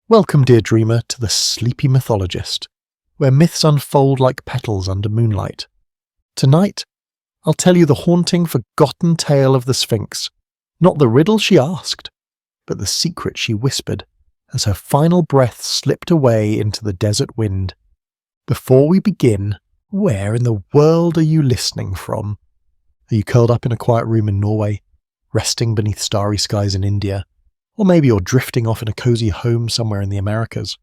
Welcome, dear dreamer, to the Sleepy Mythologist, where myths unfold like petals under moonlight. Tonight, I'll tell you the haunting, forgotten tale of the Sphinx, not the riddle she asked, but the secret she whispered as her final breath slipped away into the desert wind. Before we begin, where in the world are you listening from? Are you curled up in a quiet room in Norway, resting beneath starry skies in India? Or maybe you're drifting off in a cozy home somewhere in the Americas.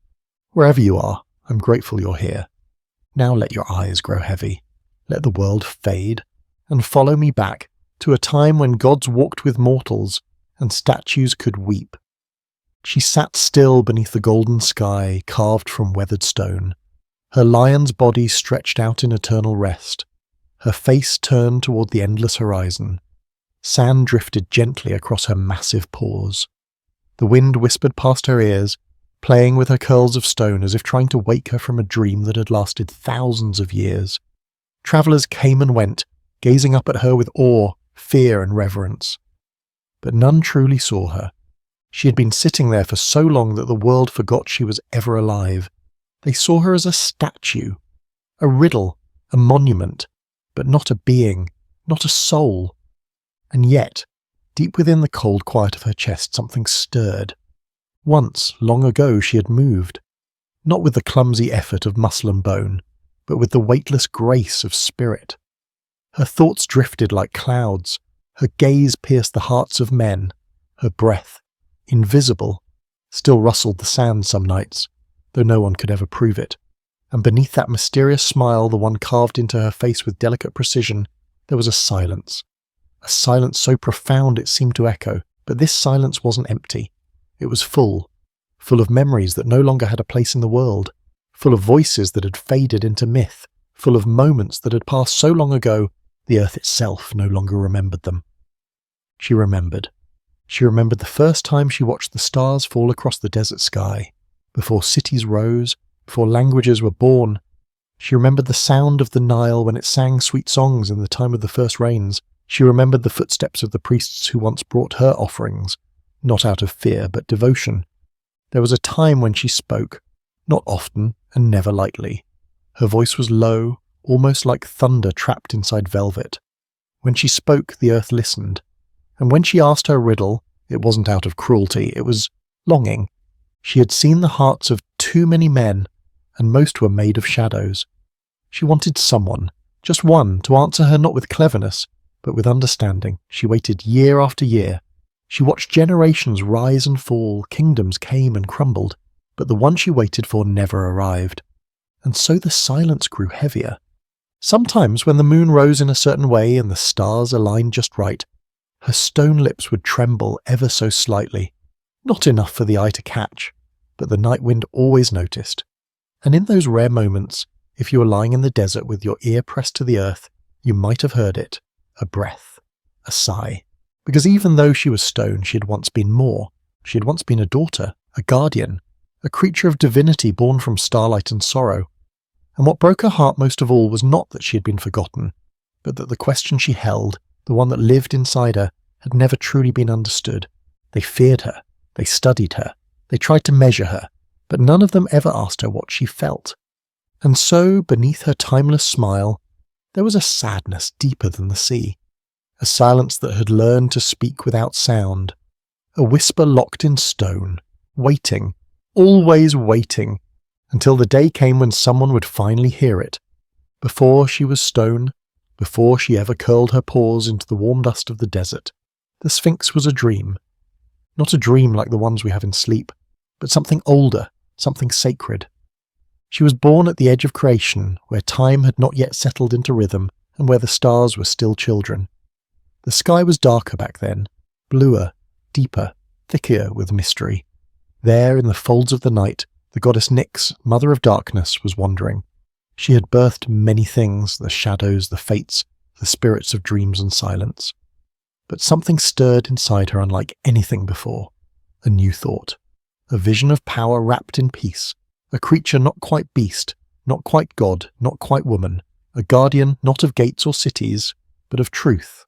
Wherever you are, I'm grateful you're here. Now let your eyes grow heavy, let the world fade, and follow me back to a time when gods walked with mortals and statues could weep. She sat still beneath the golden sky carved from weathered stone, her lion's body stretched out in eternal rest, her face turned toward the endless horizon. Sand drifted gently across her massive paws. The wind whispered past her ears, playing with her curls of stone as if trying to wake her from a dream that had lasted thousands of years. Travellers came and went, gazing up at her with awe, fear and reverence. But none truly saw her. She had been sitting there for so long that the world forgot she was ever alive. They saw her as a statue, a riddle, a monument, but not a being, not a soul. And yet, deep within the cold quiet of her chest, something stirred. Once, long ago, she had moved, not with the clumsy effort of muscle and bone, but with the weightless grace of spirit. Her thoughts drifted like clouds, her gaze pierced the hearts of men, her breath, invisible, still rustled the sand some nights, though no one could ever prove it. And beneath that mysterious smile, the one carved into her face with delicate precision, there was a silence so profound it seemed to echo, but this silence wasn't empty. It was full of memories that no longer had a place in the world, full of voices that had faded into myth, full of moments that had passed so long ago, the earth itself no longer remembered them. She remembered. She remembered the first time she watched the stars fall across the desert sky, before cities rose, before languages were born. She remembered the sound of the Nile when it sang sweet songs in the time of the first rains. She remembered the footsteps of the priests who once brought her offerings, not out of fear but devotion. There was a time when she spoke, not often and never lightly. Her voice was low, almost like thunder trapped inside velvet. When she spoke, the earth listened. And when she asked her riddle, it wasn't out of cruelty, it was longing. She had seen the hearts of too many men, and most were made of shadows. She wanted someone, just one, to answer her not with cleverness, but with understanding. She waited year after year. She watched generations rise and fall, kingdoms came and crumbled, but the one she waited for never arrived. And so the silence grew heavier. Sometimes when the moon rose in a certain way and the stars aligned just right, her stone lips would tremble ever so slightly, not enough for the eye to catch, but the night wind always noticed. And in those rare moments, if you were lying in the desert with your ear pressed to the earth, you might have heard it. A breath, a sigh. Because even though she was stone, she had once been more. She had once been a daughter, a guardian, a creature of divinity born from starlight and sorrow. And what broke her heart most of all was not that she had been forgotten, but that the question she held, the one that lived inside her, had never truly been understood. They feared her, they studied her, they tried to measure her, but none of them ever asked her what she felt. And so, beneath her timeless smile, there was a sadness deeper than the sea, a silence that had learned to speak without sound, a whisper locked in stone, waiting, always waiting, until the day came when someone would finally hear it. Before she was stone, before she ever curled her paws into the warm dust of the desert, the Sphinx was a dream. Not a dream like the ones we have in sleep, but something older, something sacred. She was born at the edge of creation, where time had not yet settled into rhythm and where the stars were still children. The sky was darker back then, bluer, deeper, thicker with mystery. There, in the folds of the night, the goddess Nyx, mother of darkness, was wandering. She had birthed many things, the shadows, the fates, the spirits of dreams and silence. But something stirred inside her unlike anything before. A new thought. A vision of power wrapped in peace. A creature not quite beast, not quite god, not quite woman, a guardian not of gates or cities, but of truth.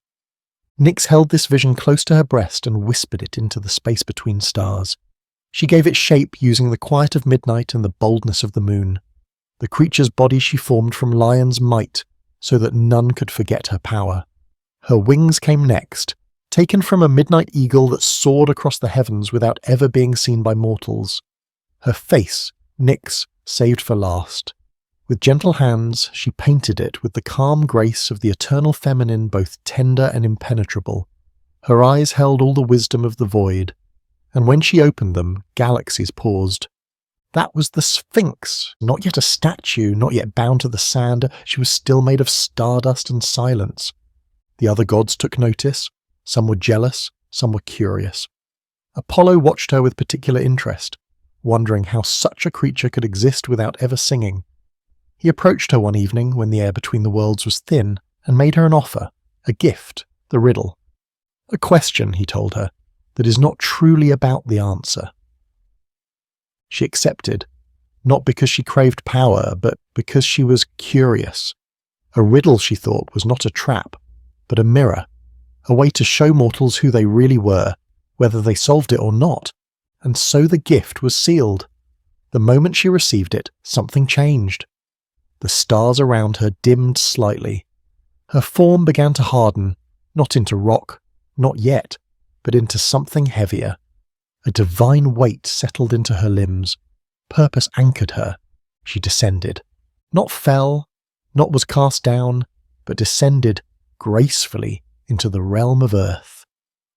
Nyx held this vision close to her breast and whispered it into the space between stars. She gave it shape using the quiet of midnight and the boldness of the moon. The creature's body she formed from lion's might, so that none could forget her power. Her wings came next, taken from a midnight eagle that soared across the heavens without ever being seen by mortals. Her face, Nyx, saved for last. With gentle hands, she painted it with the calm grace of the eternal feminine, both tender and impenetrable. Her eyes held all the wisdom of the void, and when she opened them, galaxies paused. That was the Sphinx, not yet a statue, not yet bound to the sand. She was still made of stardust and silence. The other gods took notice. Some were jealous, some were curious. Apollo watched her with particular interest, wondering how such a creature could exist without ever singing. He approached her one evening when the air between the worlds was thin and made her an offer, a gift, the riddle. A question, he told her, that is not truly about the answer. She accepted, not because she craved power, but because she was curious. A riddle, she thought, was not a trap, but a mirror, a way to show mortals who they really were, whether they solved it or not, and so the gift was sealed. The moment she received it, something changed. The stars around her dimmed slightly. Her form began to harden, not into rock, not yet, but into something heavier. A divine weight settled into her limbs. Purpose anchored her. She descended. Not fell, not was cast down, but descended gracefully into the realm of earth.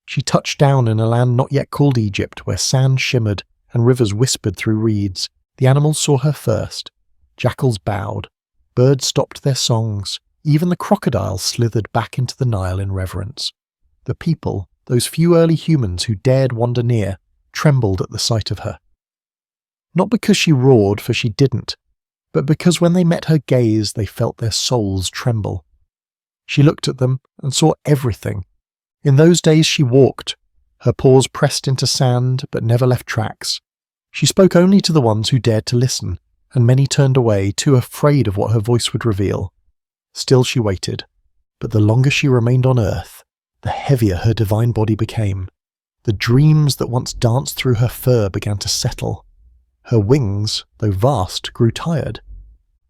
She touched down in a land not yet called Egypt, where sand shimmered and rivers whispered through reeds. The animals saw her first. Jackals bowed. Birds stopped their songs. Even the crocodiles slithered back into the Nile in reverence. The people, those few early humans who dared wander near, trembled at the sight of her. Not because she roared, for she didn't, but because when they met her gaze they felt their souls tremble. She looked at them and saw everything. In those days she walked, her paws pressed into sand but never left tracks. She spoke only to the ones who dared to listen, and many turned away, too afraid of what her voice would reveal. Still she waited, but the longer she remained on earth, the heavier her divine body became. The dreams that once danced through her fur began to settle. Her wings, though vast, grew tired.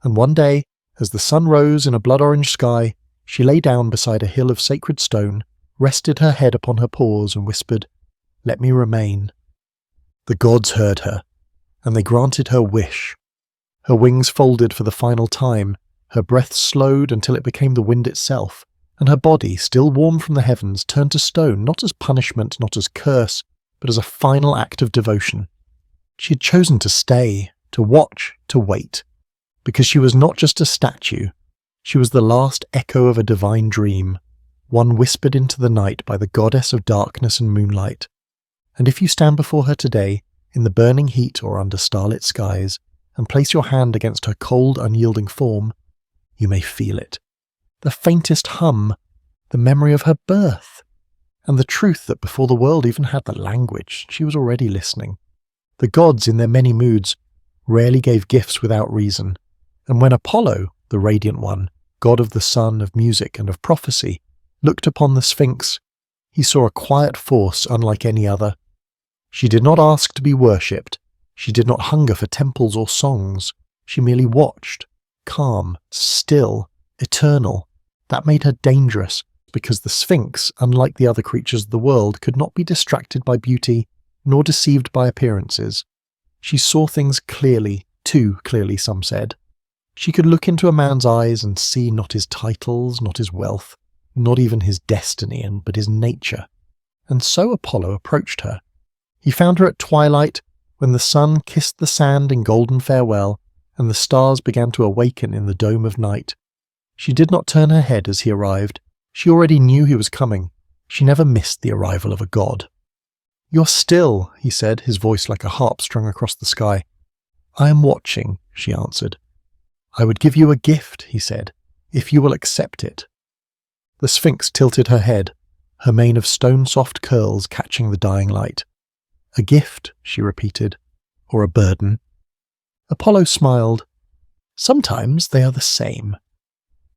And one day, as the sun rose in a blood-orange sky, she lay down beside a hill of sacred stone, rested her head upon her paws and whispered, "Let me remain." The gods heard her, and they granted her wish. Her wings folded for the final time, her breath slowed until it became the wind itself, and her body, still warm from the heavens, turned to stone, not as punishment, not as curse, but as a final act of devotion. She had chosen to stay, to watch, to wait, because she was not just a statue. She was the last echo of a divine dream, one whispered into the night by the goddess of darkness and moonlight. And if you stand before her today, in the burning heat or under starlit skies, and place your hand against her cold, unyielding form, you may feel it. The faintest hum, the memory of her birth, and the truth that before the world even had the language, she was already listening. The gods, in their many moods, rarely gave gifts without reason, and when Apollo, the radiant one, god of the sun, of music, and of prophecy, looked upon the Sphinx, he saw a quiet force unlike any other. She did not ask to be worshipped. She did not hunger for temples or songs. She merely watched, calm, still, eternal. That made her dangerous, because the Sphinx, unlike the other creatures of the world, could not be distracted by beauty, nor deceived by appearances. She saw things clearly, too clearly, some said. She could look into a man's eyes and see not his titles, not his wealth, not even his destiny, but his nature. And so Apollo approached her. He found her at twilight, when the sun kissed the sand in golden farewell, and the stars began to awaken in the dome of night. She did not turn her head as he arrived. She already knew he was coming. She never missed the arrival of a god. "You're still," he said, his voice like a harp strung across the sky. "I am watching," she answered. "I would give you a gift," he said, "if you will accept it." The Sphinx tilted her head, her mane of stone-soft curls catching the dying light. "A gift," she repeated, "or a burden?" Apollo smiled. "Sometimes they are the same."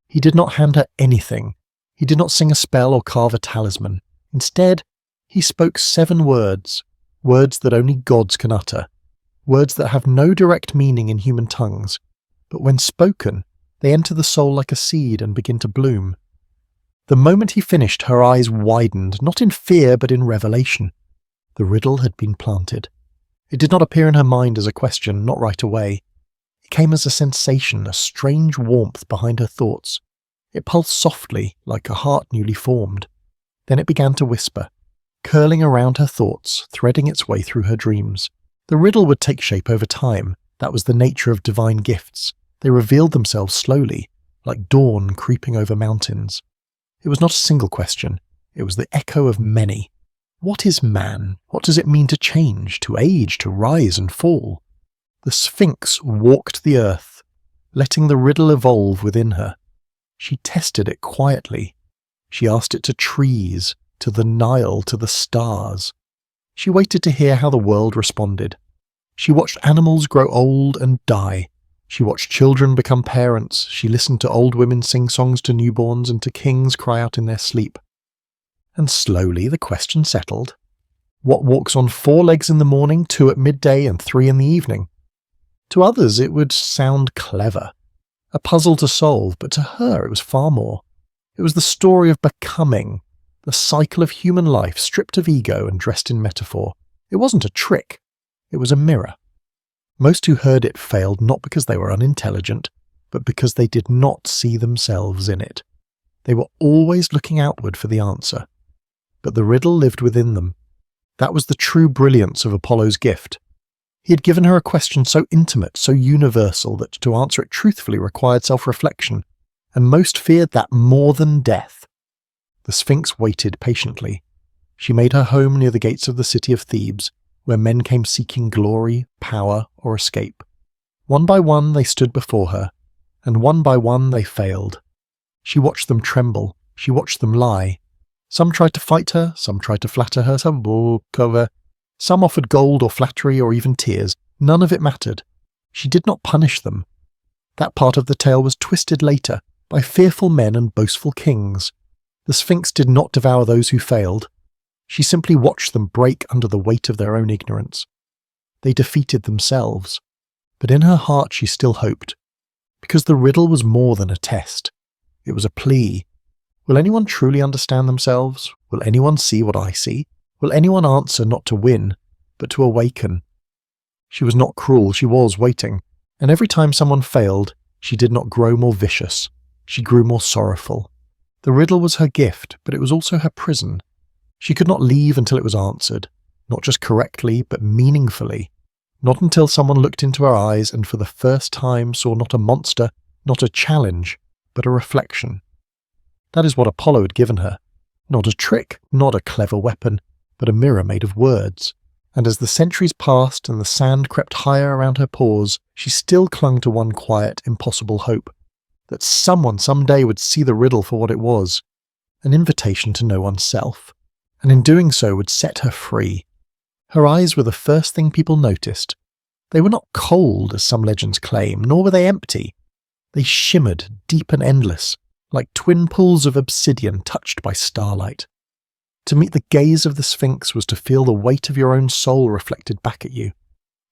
He did not hand her anything. He did not sing a spell or carve a talisman. Instead, he spoke 7 words, words that only gods can utter, words that have no direct meaning in human tongues, but when spoken, they enter the soul like a seed and begin to bloom. The moment he finished, her eyes widened, not in fear but in revelation. The riddle had been planted. It did not appear in her mind as a question, not right away. It came as a sensation, a strange warmth behind her thoughts. It pulsed softly, like a heart newly formed. Then it began to whisper, curling around her thoughts, threading its way through her dreams. The riddle would take shape over time. That was the nature of divine gifts. They revealed themselves slowly, like dawn creeping over mountains. It was not a single question. It was the echo of many. What is man? What does it mean to change, to age, to rise and fall? The Sphinx walked the earth, letting the riddle evolve within her. She tested it quietly. She asked it to trees, to the Nile, to the stars. She waited to hear how the world responded. She watched animals grow old and die. She watched children become parents. She listened to old women sing songs to newborns and to kings cry out in their sleep. And slowly the question settled. What walks on 4 legs in the morning, 2 at midday and 3 in the evening? To others it would sound clever, a puzzle to solve, but to her it was far more. It was the story of becoming, the cycle of human life stripped of ego and dressed in metaphor. It wasn't a trick. It was a mirror. Most who heard it failed not because they were unintelligent, but because they did not see themselves in it. They were always looking outward for the answer. But the riddle lived within them. That was the true brilliance of Apollo's gift. He had given her a question so intimate, so universal, that to answer it truthfully required self-reflection, and most feared that more than death. The Sphinx waited patiently. She made her home near the gates of the city of Thebes, where men came seeking glory, power, or escape. One by one they stood before her, and one by one they failed. She watched them tremble. She watched them lie. Some tried to fight her, some tried to flatter her, some offered gold or flattery or even tears. None of it mattered. She did not punish them. That part of the tale was twisted later by fearful men and boastful kings. The Sphinx did not devour those who failed. She simply watched them break under the weight of their own ignorance. They defeated themselves. But in her heart she still hoped. Because the riddle was more than a test. It was a plea. Will anyone truly understand themselves? Will anyone see what I see? Will anyone answer not to win, but to awaken? She was not cruel, she was waiting. And every time someone failed, she did not grow more vicious. She grew more sorrowful. The riddle was her gift, but it was also her prison. She could not leave until it was answered, not just correctly, but meaningfully. Not until someone looked into her eyes and for the first time saw not a monster, not a challenge, but a reflection. That is what Apollo had given her. Not a trick, not a clever weapon, but a mirror made of words. And as the centuries passed and the sand crept higher around her pores, she still clung to one quiet, impossible hope. That someone someday would see the riddle for what it was. An invitation to know oneself. And in doing so would set her free. Her eyes were the first thing people noticed. They were not cold, as some legends claim, nor were they empty. They shimmered, deep and endless, like twin pools of obsidian touched by starlight. To meet the gaze of the Sphinx was to feel the weight of your own soul reflected back at you.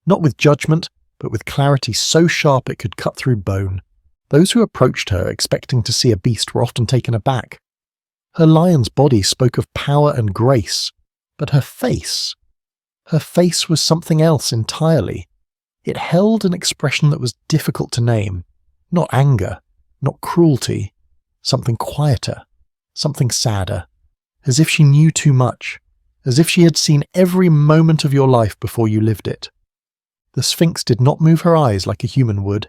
Not with judgment, but with clarity so sharp it could cut through bone. Those who approached her expecting to see a beast were often taken aback. Her lion's body spoke of power and grace, but her face was something else entirely. It held an expression that was difficult to name. Not anger, not cruelty, something quieter, something sadder. As if she knew too much, as if she had seen every moment of your life before you lived it. The Sphinx did not move her eyes like a human would.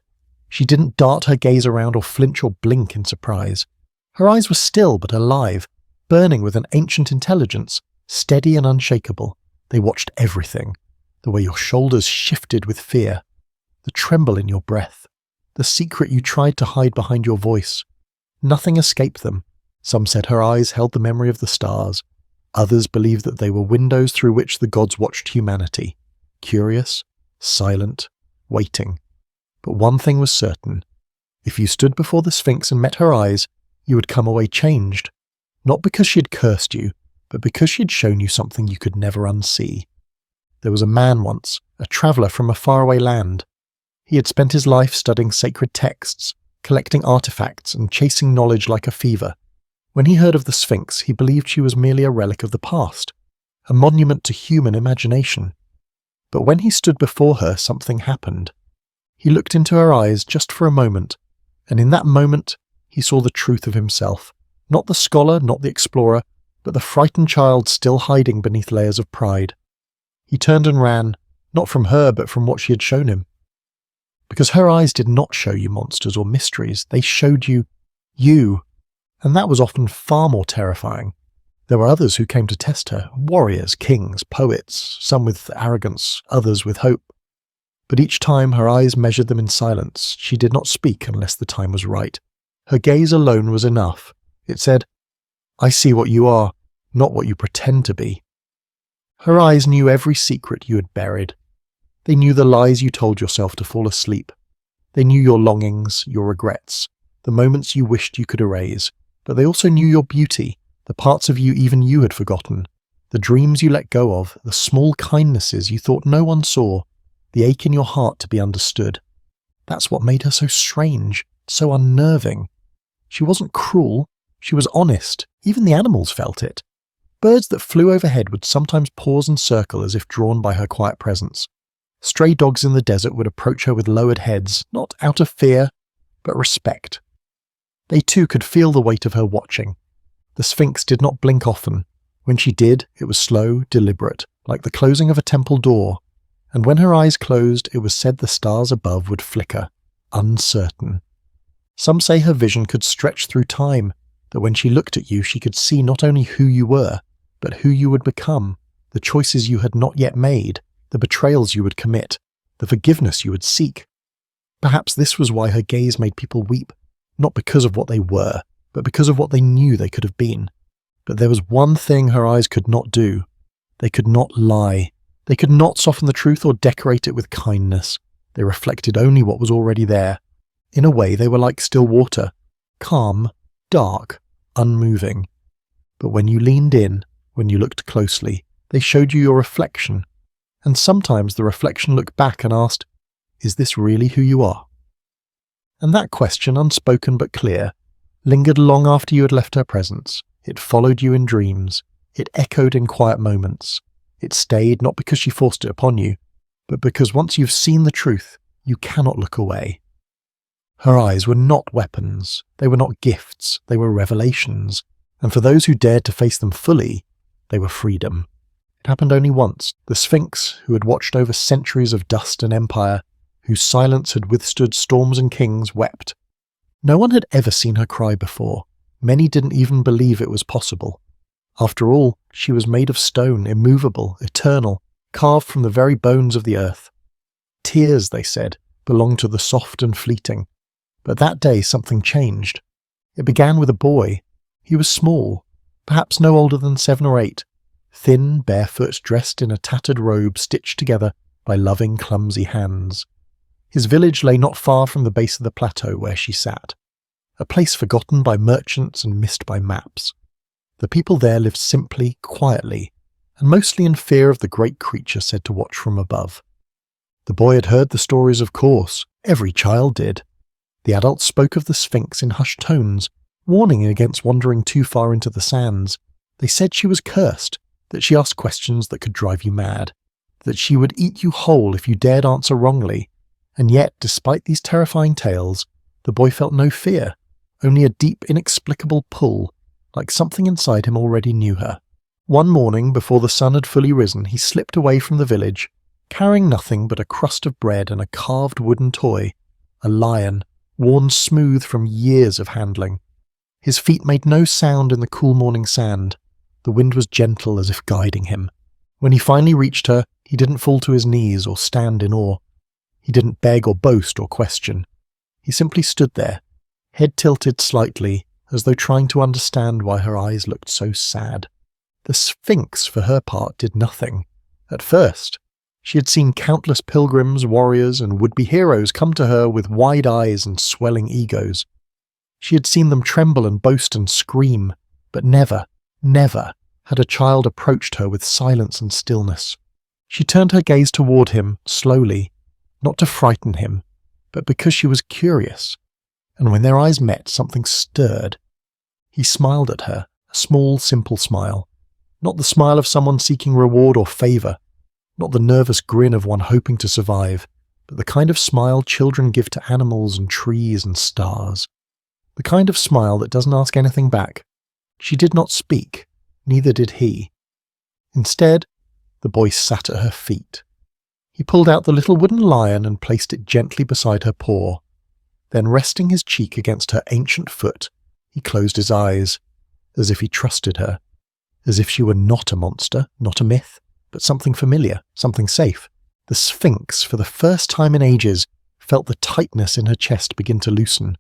She didn't dart her gaze around or flinch or blink in surprise. Her eyes were still but alive, burning with an ancient intelligence, steady and unshakable. They watched everything. The way your shoulders shifted with fear, the tremble in your breath, the secret you tried to hide behind your voice. Nothing escaped them. Some said her eyes held the memory of the stars. Others believed that they were windows through which the gods watched humanity. Curious, silent, waiting. But one thing was certain. If you stood before the Sphinx and met her eyes, you would come away changed. Not because she had cursed you, but because she had shown you something you could never unsee. There was a man once, a traveller from a faraway land. He had spent his life studying sacred texts, collecting artifacts, and chasing knowledge like a fever. When he heard of the Sphinx, he believed she was merely a relic of the past, a monument to human imagination. But when he stood before her, something happened. He looked into her eyes just for a moment, and in that moment he saw the truth of himself. Not the scholar, not the explorer, but the frightened child still hiding beneath layers of pride. He turned and ran, not from her but from what she had shown him. Because her eyes did not show you monsters or mysteries, they showed you, and that was often far more terrifying. There were others who came to test her, warriors, kings, poets, some with arrogance, others with hope. But each time her eyes measured them in silence. She did not speak unless the time was right. Her gaze alone was enough. It said, "I see what you are, not what you pretend to be." Her eyes knew every secret you had buried. They knew the lies you told yourself to fall asleep. They knew your longings, your regrets, the moments you wished you could erase. But they also knew your beauty, the parts of you even you had forgotten, the dreams you let go of, the small kindnesses you thought no one saw, the ache in your heart to be understood. That's what made her so strange, so unnerving. She wasn't cruel, she was honest. Even the animals felt it. Birds that flew overhead would sometimes pause and circle as if drawn by her quiet presence. Stray dogs in the desert would approach her with lowered heads, not out of fear, but respect. They too could feel the weight of her watching. The Sphinx did not blink often. When she did, it was slow, deliberate, like the closing of a temple door. And when her eyes closed, it was said the stars above would flicker, uncertain. Some say her vision could stretch through time, that when she looked at you, she could see not only who you were, but who you would become, the choices you had not yet made, the betrayals you would commit, the forgiveness you would seek. Perhaps this was why her gaze made people weep, not because of what they were, but because of what they knew they could have been. But there was one thing her eyes could not do. They could not lie. They could not soften the truth or decorate it with kindness. They reflected only what was already there. In a way, they were like still water, calm, dark, unmoving. But when you leaned in, when you looked closely, they showed you your reflection. And sometimes the reflection looked back and asked, "Is this really who you are?" And that question, unspoken but clear, lingered long after you had left her presence. It followed you in dreams. It echoed in quiet moments. It stayed not because she forced it upon you, but because once you've seen the truth, you cannot look away. Her eyes were not weapons. They were not gifts. They were revelations. And for those who dared to face them fully, they were freedom. It happened only once. The Sphinx, who had watched over centuries of dust and empire, whose silence had withstood storms and kings, wept. No one had ever seen her cry before. Many didn't even believe it was possible. After all, she was made of stone, immovable, eternal, carved from the very bones of the earth. Tears, they said, belonged to the soft and fleeting. But that day something changed. It began with a boy. He was small, perhaps no older than 7 or 8, thin, barefoot, dressed in a tattered robe stitched together by loving, clumsy hands. His village lay not far from the base of the plateau where she sat, a place forgotten by merchants and missed by maps. The people there lived simply, quietly, and mostly in fear of the great creature said to watch from above. The boy had heard the stories, of course. Every child did. The adults spoke of the Sphinx in hushed tones, warning against wandering too far into the sands. They said she was cursed, that she asked questions that could drive you mad, that she would eat you whole if you dared answer wrongly. And yet, despite these terrifying tales, the boy felt no fear, only a deep, inexplicable pull, like something inside him already knew her. One morning, before the sun had fully risen, he slipped away from the village, carrying nothing but a crust of bread and a carved wooden toy, a lion, worn smooth from years of handling. His feet made no sound in the cool morning sand. The wind was gentle as if guiding him. When he finally reached her, he didn't fall to his knees or stand in awe. He didn't beg or boast or question. He simply stood there, head tilted slightly, as though trying to understand why her eyes looked so sad. The Sphinx, for her part, did nothing. At first, she had seen countless pilgrims, warriors, and would-be heroes come to her with wide eyes and swelling egos. She had seen them tremble and boast and scream, but never, never had a child approached her with silence and stillness. She turned her gaze toward him, slowly, not to frighten him, but because she was curious, and when their eyes met, something stirred. He smiled at her, a small, simple smile, not the smile of someone seeking reward or favour, not the nervous grin of one hoping to survive, but the kind of smile children give to animals and trees and stars. The kind of smile that doesn't ask anything back. She did not speak, neither did he. Instead, the boy sat at her feet. He pulled out the little wooden lion and placed it gently beside her paw. Then, resting his cheek against her ancient foot, he closed his eyes, as if he trusted her, as if she were not a monster, not a myth, but something familiar, something safe. The Sphinx, for the first time in ages, felt the tightness in her chest begin to loosen.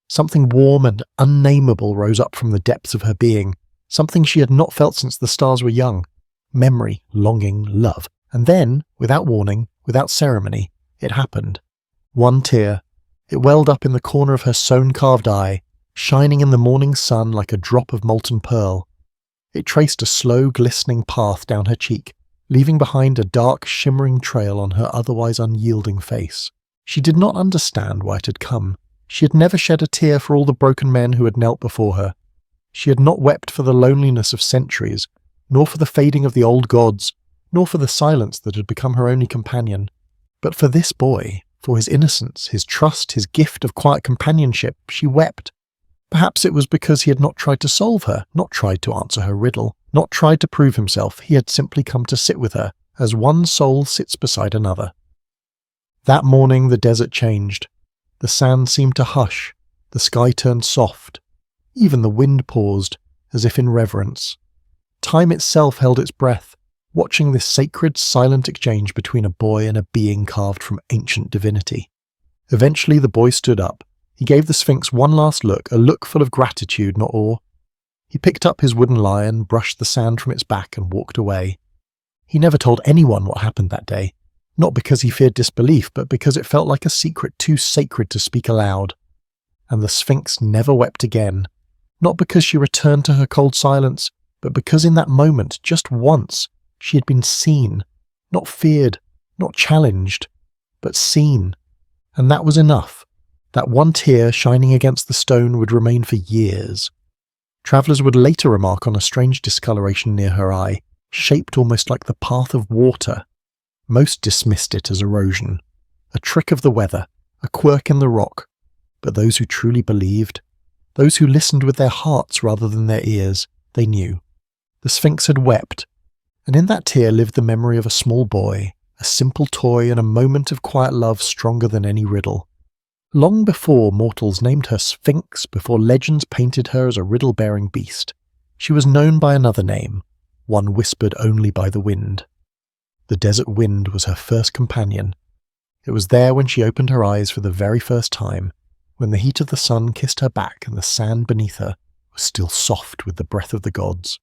Something warm and unnameable rose up from the depths of her being, something she had not felt since the stars were young. Memory, longing, love. And then, without warning, without ceremony, it happened. One tear. It welled up in the corner of her stone-carved eye, shining in the morning sun like a drop of molten pearl. It traced a slow, glistening path down her cheek, leaving behind a dark, shimmering trail on her otherwise unyielding face. She did not understand why it had come. She had never shed a tear for all the broken men who had knelt before her. She had not wept for the loneliness of centuries, nor for the fading of the old gods, nor for the silence that had become her only companion. But for this boy, for his innocence, his trust, his gift of quiet companionship, she wept. Perhaps it was because he had not tried to solve her, not tried to answer her riddle, not tried to prove himself. He had simply come to sit with her, as one soul sits beside another. That morning the desert changed. The sand seemed to hush, the sky turned soft. Even the wind paused, as if in reverence. Time itself held its breath, watching this sacred, silent exchange between a boy and a being carved from ancient divinity. Eventually the boy stood up. He gave the Sphinx one last look, a look full of gratitude, not awe. He picked up his wooden lion, brushed the sand from its back, and walked away. He never told anyone what happened that day, not because he feared disbelief, but because it felt like a secret too sacred to speak aloud. And the Sphinx never wept again, not because she returned to her cold silence, but because in that moment, just once, she had been seen, not feared, not challenged, but seen. And that was enough. That one tear shining against the stone would remain for years. Travellers would later remark on a strange discoloration near her eye, shaped almost like the path of water. Most dismissed it as erosion, a trick of the weather, a quirk in the rock. But those who truly believed, those who listened with their hearts rather than their ears, they knew. The Sphinx had wept, and in that tear lived the memory of a small boy, a simple toy and a moment of quiet love stronger than any riddle. Long before mortals named her Sphinx, before legends painted her as a riddle-bearing beast, she was known by another name, one whispered only by the wind. The desert wind was her first companion. It was there when she opened her eyes for the very first time, when the heat of the sun kissed her back and the sand beneath her was still soft with the breath of the gods.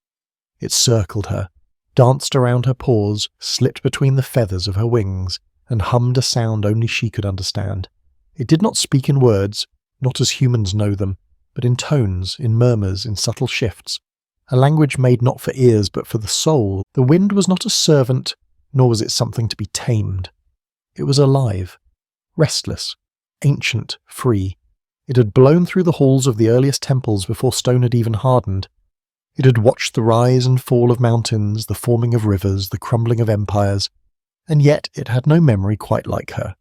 It circled her, danced around her paws, slipped between the feathers of her wings, and hummed a sound only she could understand. It did not speak in words, not as humans know them, but in tones, in murmurs, in subtle shifts. A language made not for ears but for the soul. The wind was not a servant, nor was it something to be tamed. It was alive, restless, ancient, free. It had blown through the halls of the earliest temples before stone had even hardened. It had watched the rise and fall of mountains, the forming of rivers, the crumbling of empires, and yet it had no memory quite like her.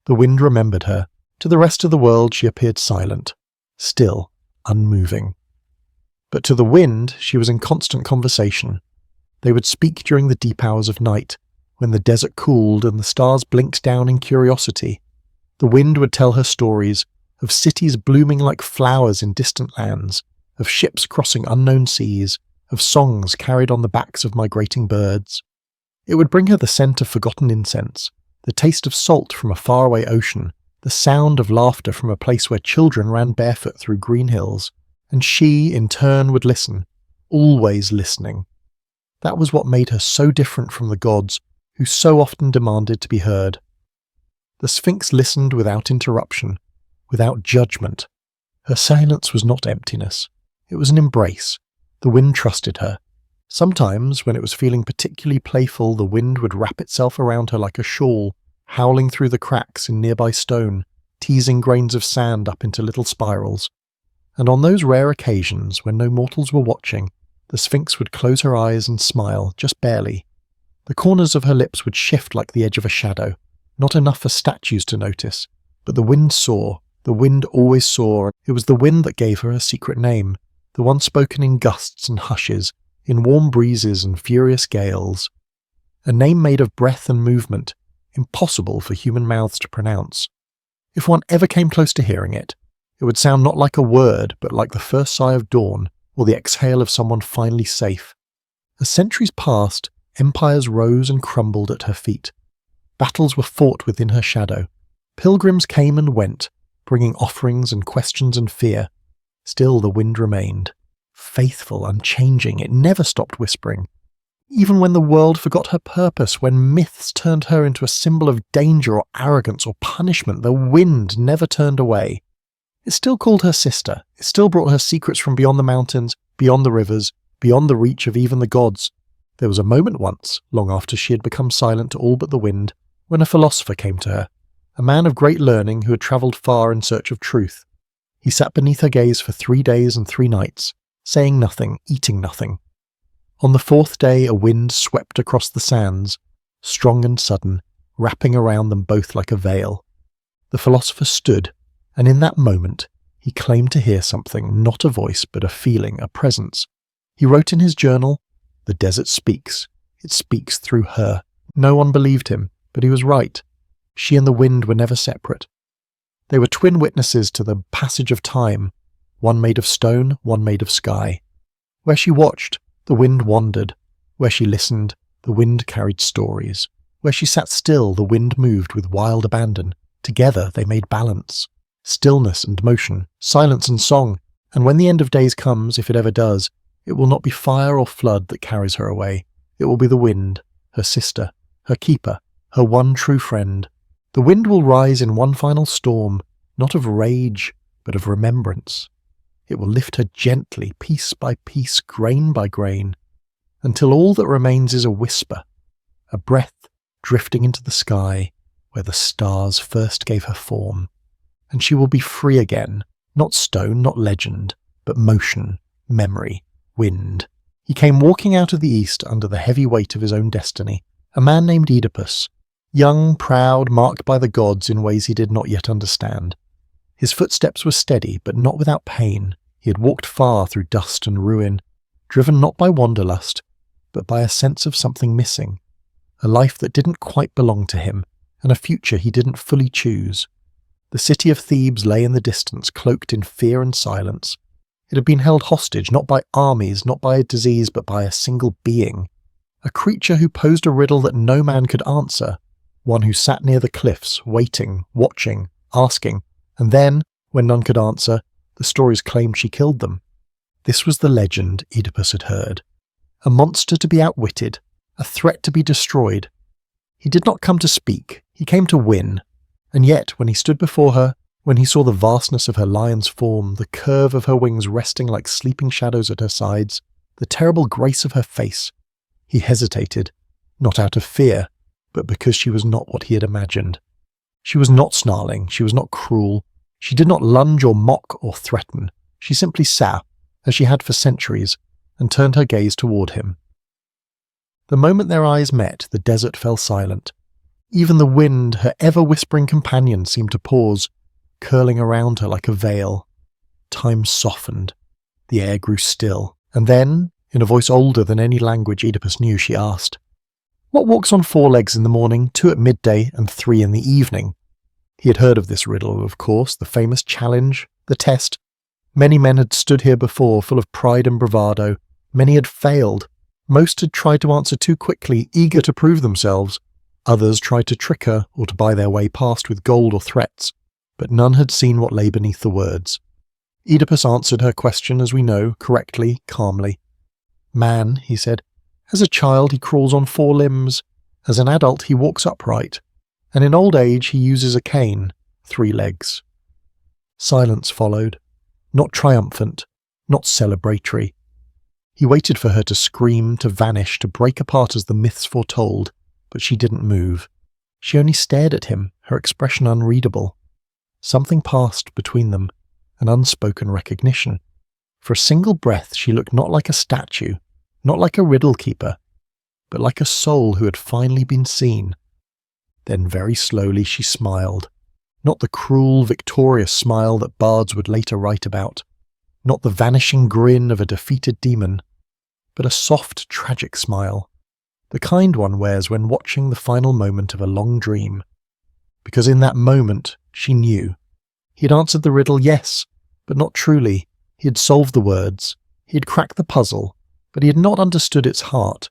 The wind remembered her. To the rest of the world she appeared silent, still, unmoving. But to the wind she was in constant conversation. They would speak during the deep hours of night, when the desert cooled and the stars blinked down in curiosity. The wind would tell her stories of cities blooming like flowers in distant lands, of ships crossing unknown seas, of songs carried on the backs of migrating birds. It would bring her the scent of forgotten incense, the taste of salt from a faraway ocean, the sound of laughter from a place where children ran barefoot through green hills, and she, in turn, would listen, always listening. That was what made her so different from the gods, who so often demanded to be heard. The Sphinx listened without interruption, without judgment. Her silence was not emptiness. It was an embrace. The wind trusted her. Sometimes, when it was feeling particularly playful, the wind would wrap itself around her like a shawl, howling through the cracks in nearby stone, teasing grains of sand up into little spirals. And on those rare occasions, when no mortals were watching, the Sphinx would close her eyes and smile, just barely. The corners of her lips would shift like the edge of a shadow, not enough for statues to notice. But the wind saw. The wind always saw. It was the wind that gave her a secret name, the one spoken in gusts and hushes, in warm breezes and furious gales. A name made of breath and movement, impossible for human mouths to pronounce. If one ever came close to hearing it, it would sound not like a word, but like the first sigh of dawn, or the exhale of someone finally safe. As centuries passed, empires rose and crumbled at her feet. Battles were fought within her shadow. Pilgrims came and went, bringing offerings and questions and fear. Still the wind remained. Faithful, unchanging, it never stopped whispering. Even when the world forgot her purpose, when myths turned her into a symbol of danger or arrogance or punishment, the wind never turned away. It still called her sister. It still brought her secrets from beyond the mountains, beyond the rivers, beyond the reach of even the gods. There was a moment once, long after she had become silent to all but the wind, when a philosopher came to her, a man of great learning who had travelled far in search of truth. He sat beneath her gaze for 3 days and 3 nights, saying nothing, eating nothing. On the 4th day a wind swept across the sands, strong and sudden, wrapping around them both like a veil. The philosopher stood, and in that moment he claimed to hear something, not a voice, but a feeling, a presence. He wrote in his journal, "The desert speaks. It speaks through her." No one believed him, but he was right. She and the wind were never separate. They were twin witnesses to the passage of time, one made of stone, one made of sky. Where she watched, the wind wandered. Where she listened, the wind carried stories. Where she sat still, the wind moved with wild abandon. Together they made balance. Stillness and motion, silence and song. And when the end of days comes, if it ever does, it will not be fire or flood that carries her away. It will be the wind, her sister, her keeper, her one true friend. The wind will rise in one final storm, not of rage, but of remembrance. It will lift her gently, piece by piece, grain by grain, until all that remains is a whisper, a breath drifting into the sky where the stars first gave her form. And she will be free again, not stone, not legend, but motion, memory, wind. He came walking out of the east under the heavy weight of his own destiny, a man named Oedipus, young, proud, marked by the gods in ways he did not yet understand. His footsteps were steady, but not without pain. He had walked far through dust and ruin, driven not by wanderlust, but by a sense of something missing, a life that didn't quite belong to him, and a future he didn't fully choose. The city of Thebes lay in the distance, cloaked in fear and silence. It had been held hostage not by armies, not by a disease, but by a single being, a creature who posed a riddle that no man could answer, one who sat near the cliffs, waiting, watching, asking, and then, when none could answer, the stories claimed she killed them. This was the legend Oedipus had heard. A monster to be outwitted, a threat to be destroyed. He did not come to speak, he came to win. And yet, when he stood before her, when he saw the vastness of her lion's form, the curve of her wings resting like sleeping shadows at her sides, the terrible grace of her face, he hesitated, not out of fear, but because she was not what he had imagined. She was not snarling, she was not cruel, she did not lunge or mock or threaten. She simply sat, as she had for centuries, and turned her gaze toward him. The moment their eyes met, the desert fell silent. Even the wind, her ever-whispering companion, seemed to pause, curling around her like a veil. Time softened. The air grew still. And then, in a voice older than any language Oedipus knew, she asked, "What walks on 4 legs in the morning, 2 at midday, and 3 in the evening?" He had heard of this riddle, of course, the famous challenge, the test. Many men had stood here before, full of pride and bravado. Many had failed. Most had tried to answer too quickly, eager to prove themselves. Others tried to trick her or to buy their way past with gold or threats, but none had seen what lay beneath the words. Oedipus answered her question, as we know, correctly, calmly. "Man," he said, "as a child he crawls on 4 limbs. As an adult he walks upright. And in old age he uses a cane, 3 legs." Silence followed, not triumphant, not celebratory. He waited for her to scream, to vanish, to break apart as the myths foretold, but she didn't move. She only stared at him, her expression unreadable. Something passed between them, an unspoken recognition. For a single breath she looked not like a statue, not like a riddle keeper, but like a soul who had finally been seen. Then very slowly she smiled, not the cruel, victorious smile that bards would later write about, not the vanishing grin of a defeated demon, but a soft, tragic smile, the kind one wears when watching the final moment of a long dream. Because in that moment she knew. He had answered the riddle, yes, but not truly. He had solved the words, he had cracked the puzzle, but he had not understood its heart.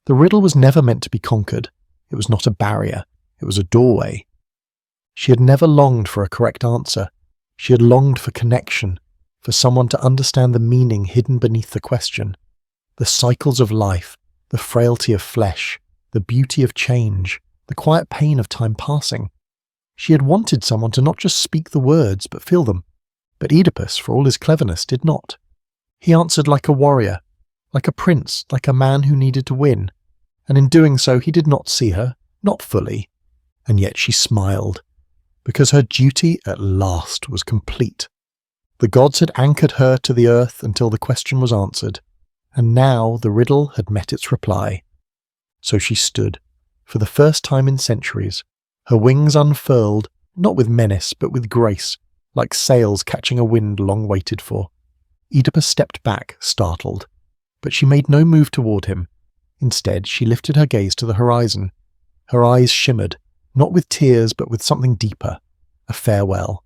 The riddle was never meant to be conquered. It was not a barrier, it was a doorway. She had never longed for a correct answer. She had longed for connection, for someone to understand the meaning hidden beneath the question, the cycles of life, the frailty of flesh, the beauty of change, the quiet pain of time passing. She had wanted someone to not just speak the words, but feel them. But Oedipus, for all his cleverness, did not. He answered like a warrior, like a prince, like a man who needed to win. And in doing so he did not see her, not fully. And yet she smiled, because her duty at last was complete. The gods had anchored her to the earth until the question was answered, and now the riddle had met its reply. So she stood, for the first time in centuries, her wings unfurled, not with menace but with grace, like sails catching a wind long waited for. Oedipus stepped back, startled, but she made no move toward him. Instead, she lifted her gaze to the horizon. Her eyes shimmered, not with tears but with something deeper, a farewell.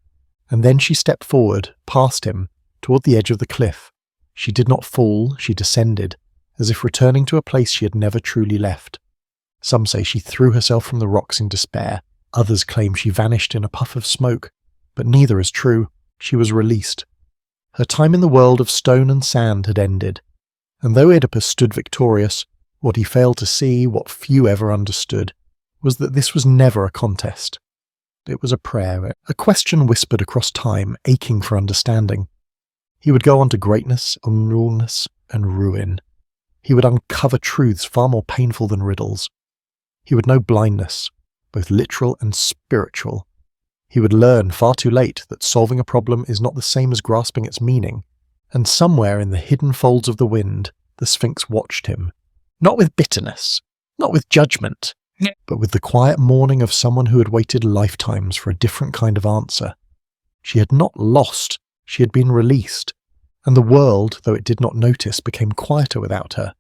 And then she stepped forward, past him, toward the edge of the cliff. She did not fall, she descended, as if returning to a place she had never truly left. Some say she threw herself from the rocks in despair. Others claim she vanished in a puff of smoke. But neither is true. She was released. Her time in the world of stone and sand had ended. And though Oedipus stood victorious, what he failed to see, what few ever understood, was that this was never a contest. It was a prayer, a question whispered across time, aching for understanding. He would go on to greatness, unruliness, and ruin. He would uncover truths far more painful than riddles. He would know blindness, both literal and spiritual. He would learn far too late that solving a problem is not the same as grasping its meaning. And somewhere in the hidden folds of the wind, the Sphinx watched him. Not with bitterness, not with judgment, but with the quiet mourning of someone who had waited lifetimes for a different kind of answer. She had not lost, she had been released, and the world, though it did not notice, became quieter without her,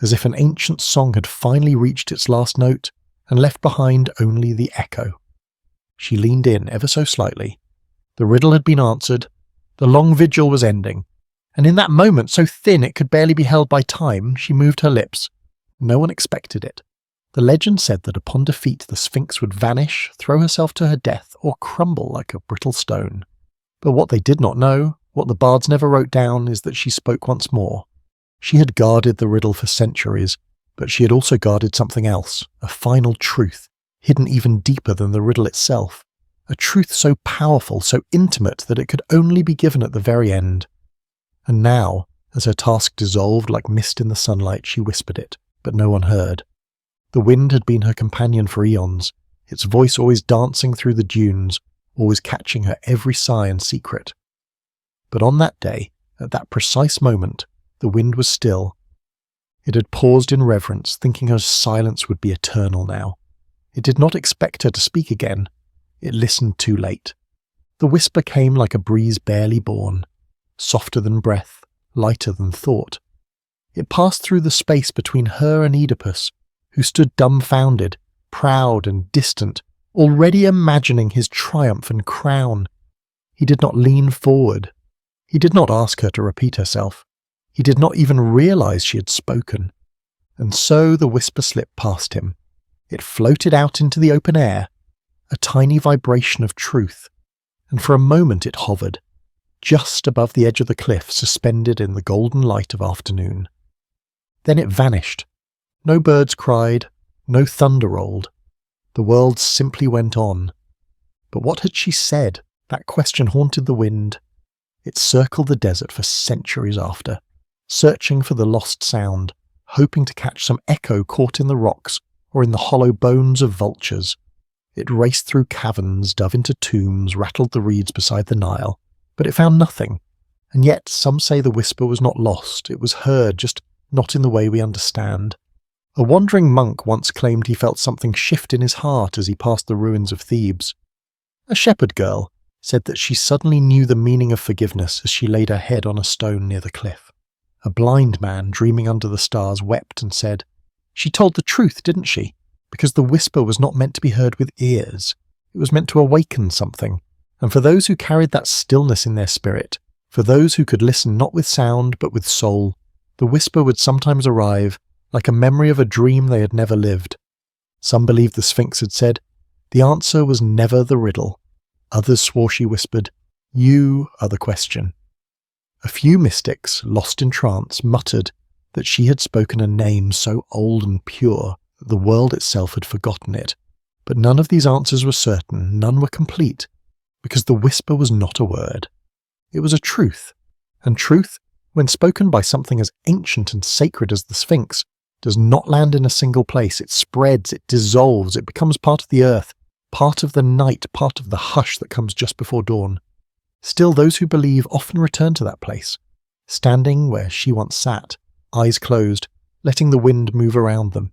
as if an ancient song had finally reached its last note and left behind only the echo. She leaned in ever so slightly. The riddle had been answered, the long vigil was ending, and in that moment, so thin it could barely be held by time, she moved her lips. No one expected it. The legend said that upon defeat the Sphinx would vanish, throw herself to her death, or crumble like a brittle stone. But what they did not know, what the bards never wrote down, is that she spoke once more. She had guarded the riddle for centuries, but she had also guarded something else, a final truth, hidden even deeper than the riddle itself, a truth so powerful, so intimate that it could only be given at the very end. And now, as her task dissolved like mist in the sunlight, she whispered it, but no one heard. The wind had been her companion for eons, its voice always dancing through the dunes, always catching her every sigh and secret. But on that day, at that precise moment, the wind was still. It had paused in reverence, thinking her silence would be eternal now. It did not expect her to speak again. It listened too late. The whisper came like a breeze barely born, softer than breath, lighter than thought. It passed through the space between her and Oedipus, who stood dumbfounded, proud and distant, already imagining his triumph and crown. He did not lean forward. He did not ask her to repeat herself. He did not even realize she had spoken. And so the whisper slipped past him. It floated out into the open air, a tiny vibration of truth, and for a moment it hovered, just above the edge of the cliff, suspended in the golden light of afternoon. Then it vanished. No birds cried, no thunder rolled. The world simply went on. But what had she said? That question haunted the wind. It circled the desert for centuries after. searching for the lost sound, hoping to catch some echo caught in the rocks or in the hollow bones of vultures. It raced through caverns, dove into tombs, rattled the reeds beside the Nile, but it found nothing. And yet some say the whisper was not lost, it was heard, just not in the way we understand. A wandering monk once claimed he felt something shift in his heart as he passed the ruins of Thebes. A shepherd girl said that she suddenly knew the meaning of forgiveness as she laid her head on a stone near the cliff. A blind man dreaming under the stars wept and said, "She told the truth, didn't she? Because the whisper was not meant to be heard with ears. It was meant to awaken something. And for those who carried that stillness in their spirit, for those who could listen not with sound but with soul, the whisper would sometimes arrive like a memory of a dream they had never lived. Some believed the Sphinx had said, 'The answer was never the riddle.' Others swore she whispered, 'You are the question.' A few mystics, lost in trance, muttered that she had spoken a name so old and pure that the world itself had forgotten it. But none of these answers were certain, none were complete, because the whisper was not a word. It was a truth, and truth, when spoken by something as ancient and sacred as the Sphinx, does not land in a single place. It spreads, it dissolves, it becomes part of the earth, part of the night, part of the hush that comes just before dawn. Still, those who believe often return to that place, standing where she once sat, eyes closed, letting the wind move around them.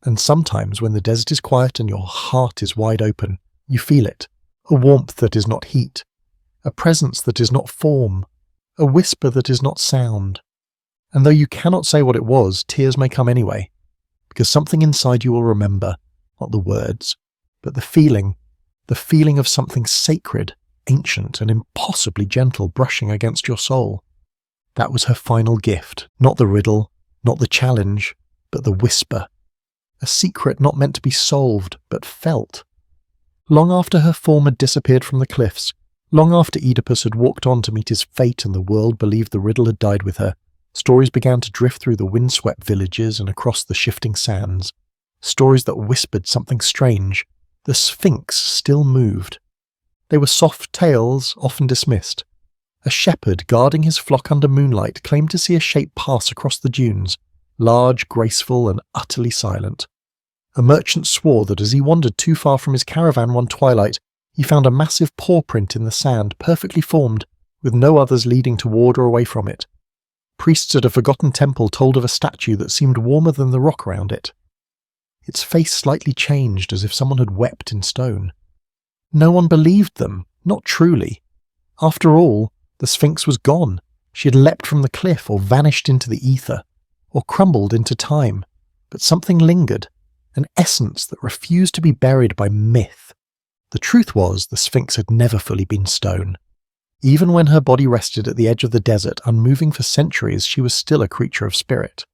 And sometimes when the desert is quiet and your heart is wide open, you feel it, a warmth that is not heat, a presence that is not form, a whisper that is not sound. And though you cannot say what it was, tears may come anyway, because something inside you will remember, not the words, but the feeling of something sacred, ancient and impossibly gentle brushing against your soul. That was her final gift, not the riddle, not the challenge, but the whisper. A secret not meant to be solved, but felt. Long after her form had disappeared from the cliffs, long after Oedipus had walked on to meet his fate and the world believed the riddle had died with her, stories began to drift through the windswept villages and across the shifting sands. Stories that whispered something strange. The Sphinx still moved. They were soft tales, often dismissed. A shepherd guarding his flock under moonlight claimed to see a shape pass across the dunes, large, graceful, and utterly silent. A merchant swore that as he wandered too far from his caravan one twilight, he found a massive paw print in the sand, perfectly formed, with no others leading toward or away from it. Priests at a forgotten temple told of a statue that seemed warmer than the rock around it. Its face slightly changed as if someone had wept in stone. No one believed them, not truly. After all, the Sphinx was gone. She had leapt from the cliff or vanished into the ether, or crumbled into time. But something lingered, an essence that refused to be buried by myth. The truth was, the Sphinx had never fully been stone. Even when her body rested at the edge of the desert, unmoving for centuries, she was still a creature of spirit.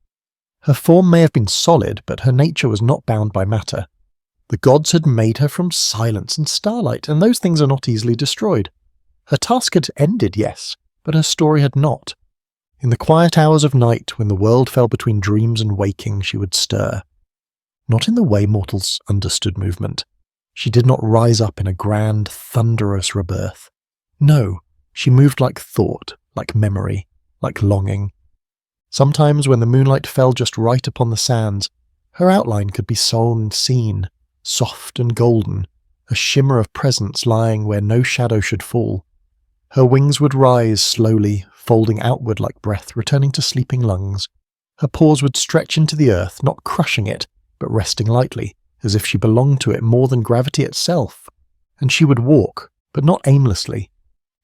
Her form may have been solid, but her nature was not bound by matter. The gods had made her from silence and starlight, and those things are not easily destroyed. Her task had ended, yes, but her story had not. In the quiet hours of night, when the world fell between dreams and waking, she would stir. Not in the way mortals understood movement. She did not rise up in a grand, thunderous rebirth. No, she moved like thought, like memory, like longing. Sometimes when the moonlight fell just right upon the sands, her outline could be seen, soft and golden, a shimmer of presence lying where no shadow should fall. Her wings would rise slowly, folding outward like breath, returning to sleeping lungs. Her paws would stretch into the earth, not crushing it, but resting lightly, as if she belonged to it more than gravity itself. And she would walk, but not aimlessly.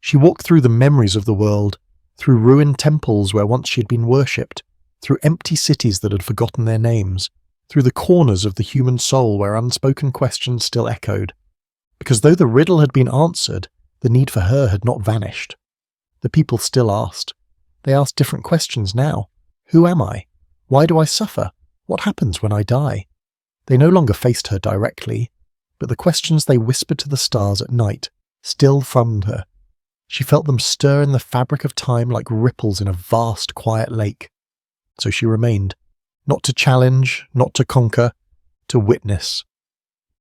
She walked through the memories of the world, through ruined temples where once she had been worshipped, through empty cities that had forgotten their names, through the corners of the human soul where unspoken questions still echoed. Because though the riddle had been answered, the need for her had not vanished. The people still asked. They asked different questions now. Who am I? Why do I suffer? What happens when I die? They no longer faced her directly, but the questions they whispered to the stars at night still thrummed her. She felt them stir in the fabric of time like ripples in a vast, quiet lake. So she remained, not to challenge, not to conquer, to witness.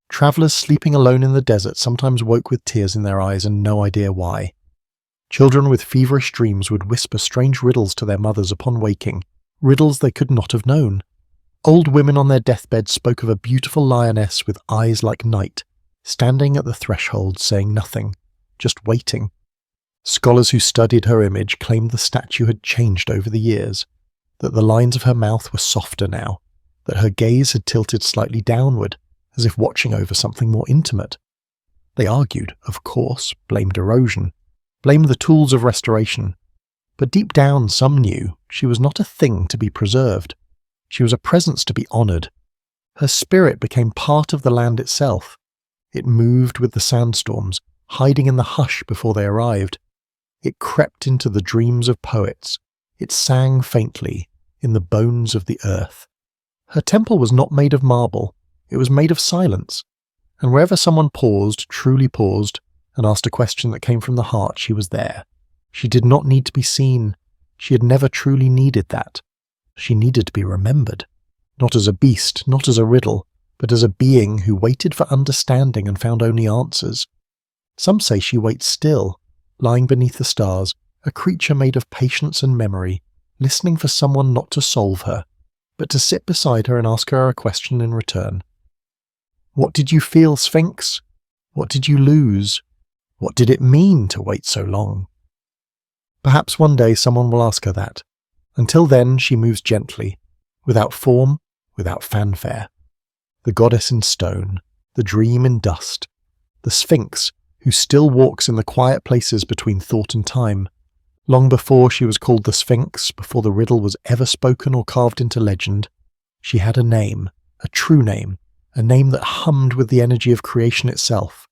Travellers sleeping alone in the desert sometimes woke with tears in their eyes and no idea why. Children with feverish dreams would whisper strange riddles to their mothers upon waking, riddles they could not have known. Old women on their deathbeds spoke of a beautiful lioness with eyes like night, standing at the threshold saying nothing, just waiting. Scholars who studied her image claimed the statue had changed over the years, that the lines of her mouth were softer now, that her gaze had tilted slightly downward, as if watching over something more intimate. They argued, of course, blamed erosion, blamed the tools of restoration, but deep down some knew she was not a thing to be preserved. She was a presence to be honoured. Her spirit became part of the land itself. It moved with the sandstorms, hiding in the hush before they arrived. It crept into the dreams of poets. It sang faintly in the bones of the earth. Her temple was not made of marble. It was made of silence. And wherever someone paused, truly paused, and asked a question that came from the heart, she was there. She did not need to be seen. She had never truly needed that. She needed to be remembered. Not as a beast, not as a riddle, but as a being who waited for understanding and found only answers. Some say she waits still, lying beneath the stars, a creature made of patience and memory, listening for someone not to solve her, but to sit beside her and ask her a question in return. What did you feel, Sphinx? What did you lose? What did it mean to wait so long? Perhaps one day someone will ask her that. Until then, she moves gently, without form, without fanfare. The goddess in stone, the dream in dust, the Sphinx who still walks in the quiet places between thought and time. Long before she was called the Sphinx, before the riddle was ever spoken or carved into legend, she had a name, a true name, a name that hummed with the energy of creation itself.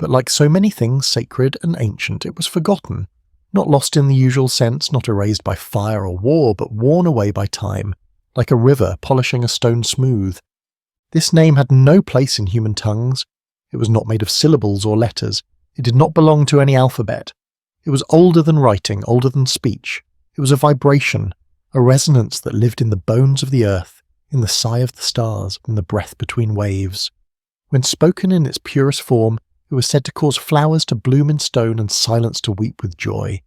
But like so many things sacred and ancient, it was forgotten, not lost in the usual sense, not erased by fire or war, but worn away by time, like a river polishing a stone smooth. This name had no place in human tongues. It was not made of syllables or letters. It did not belong to any alphabet. It was older than writing, older than speech. It was a vibration, a resonance that lived in the bones of the earth, in the sigh of the stars, in the breath between waves. When spoken in its purest form, it was said to cause flowers to bloom in stone and silence to weep with joy.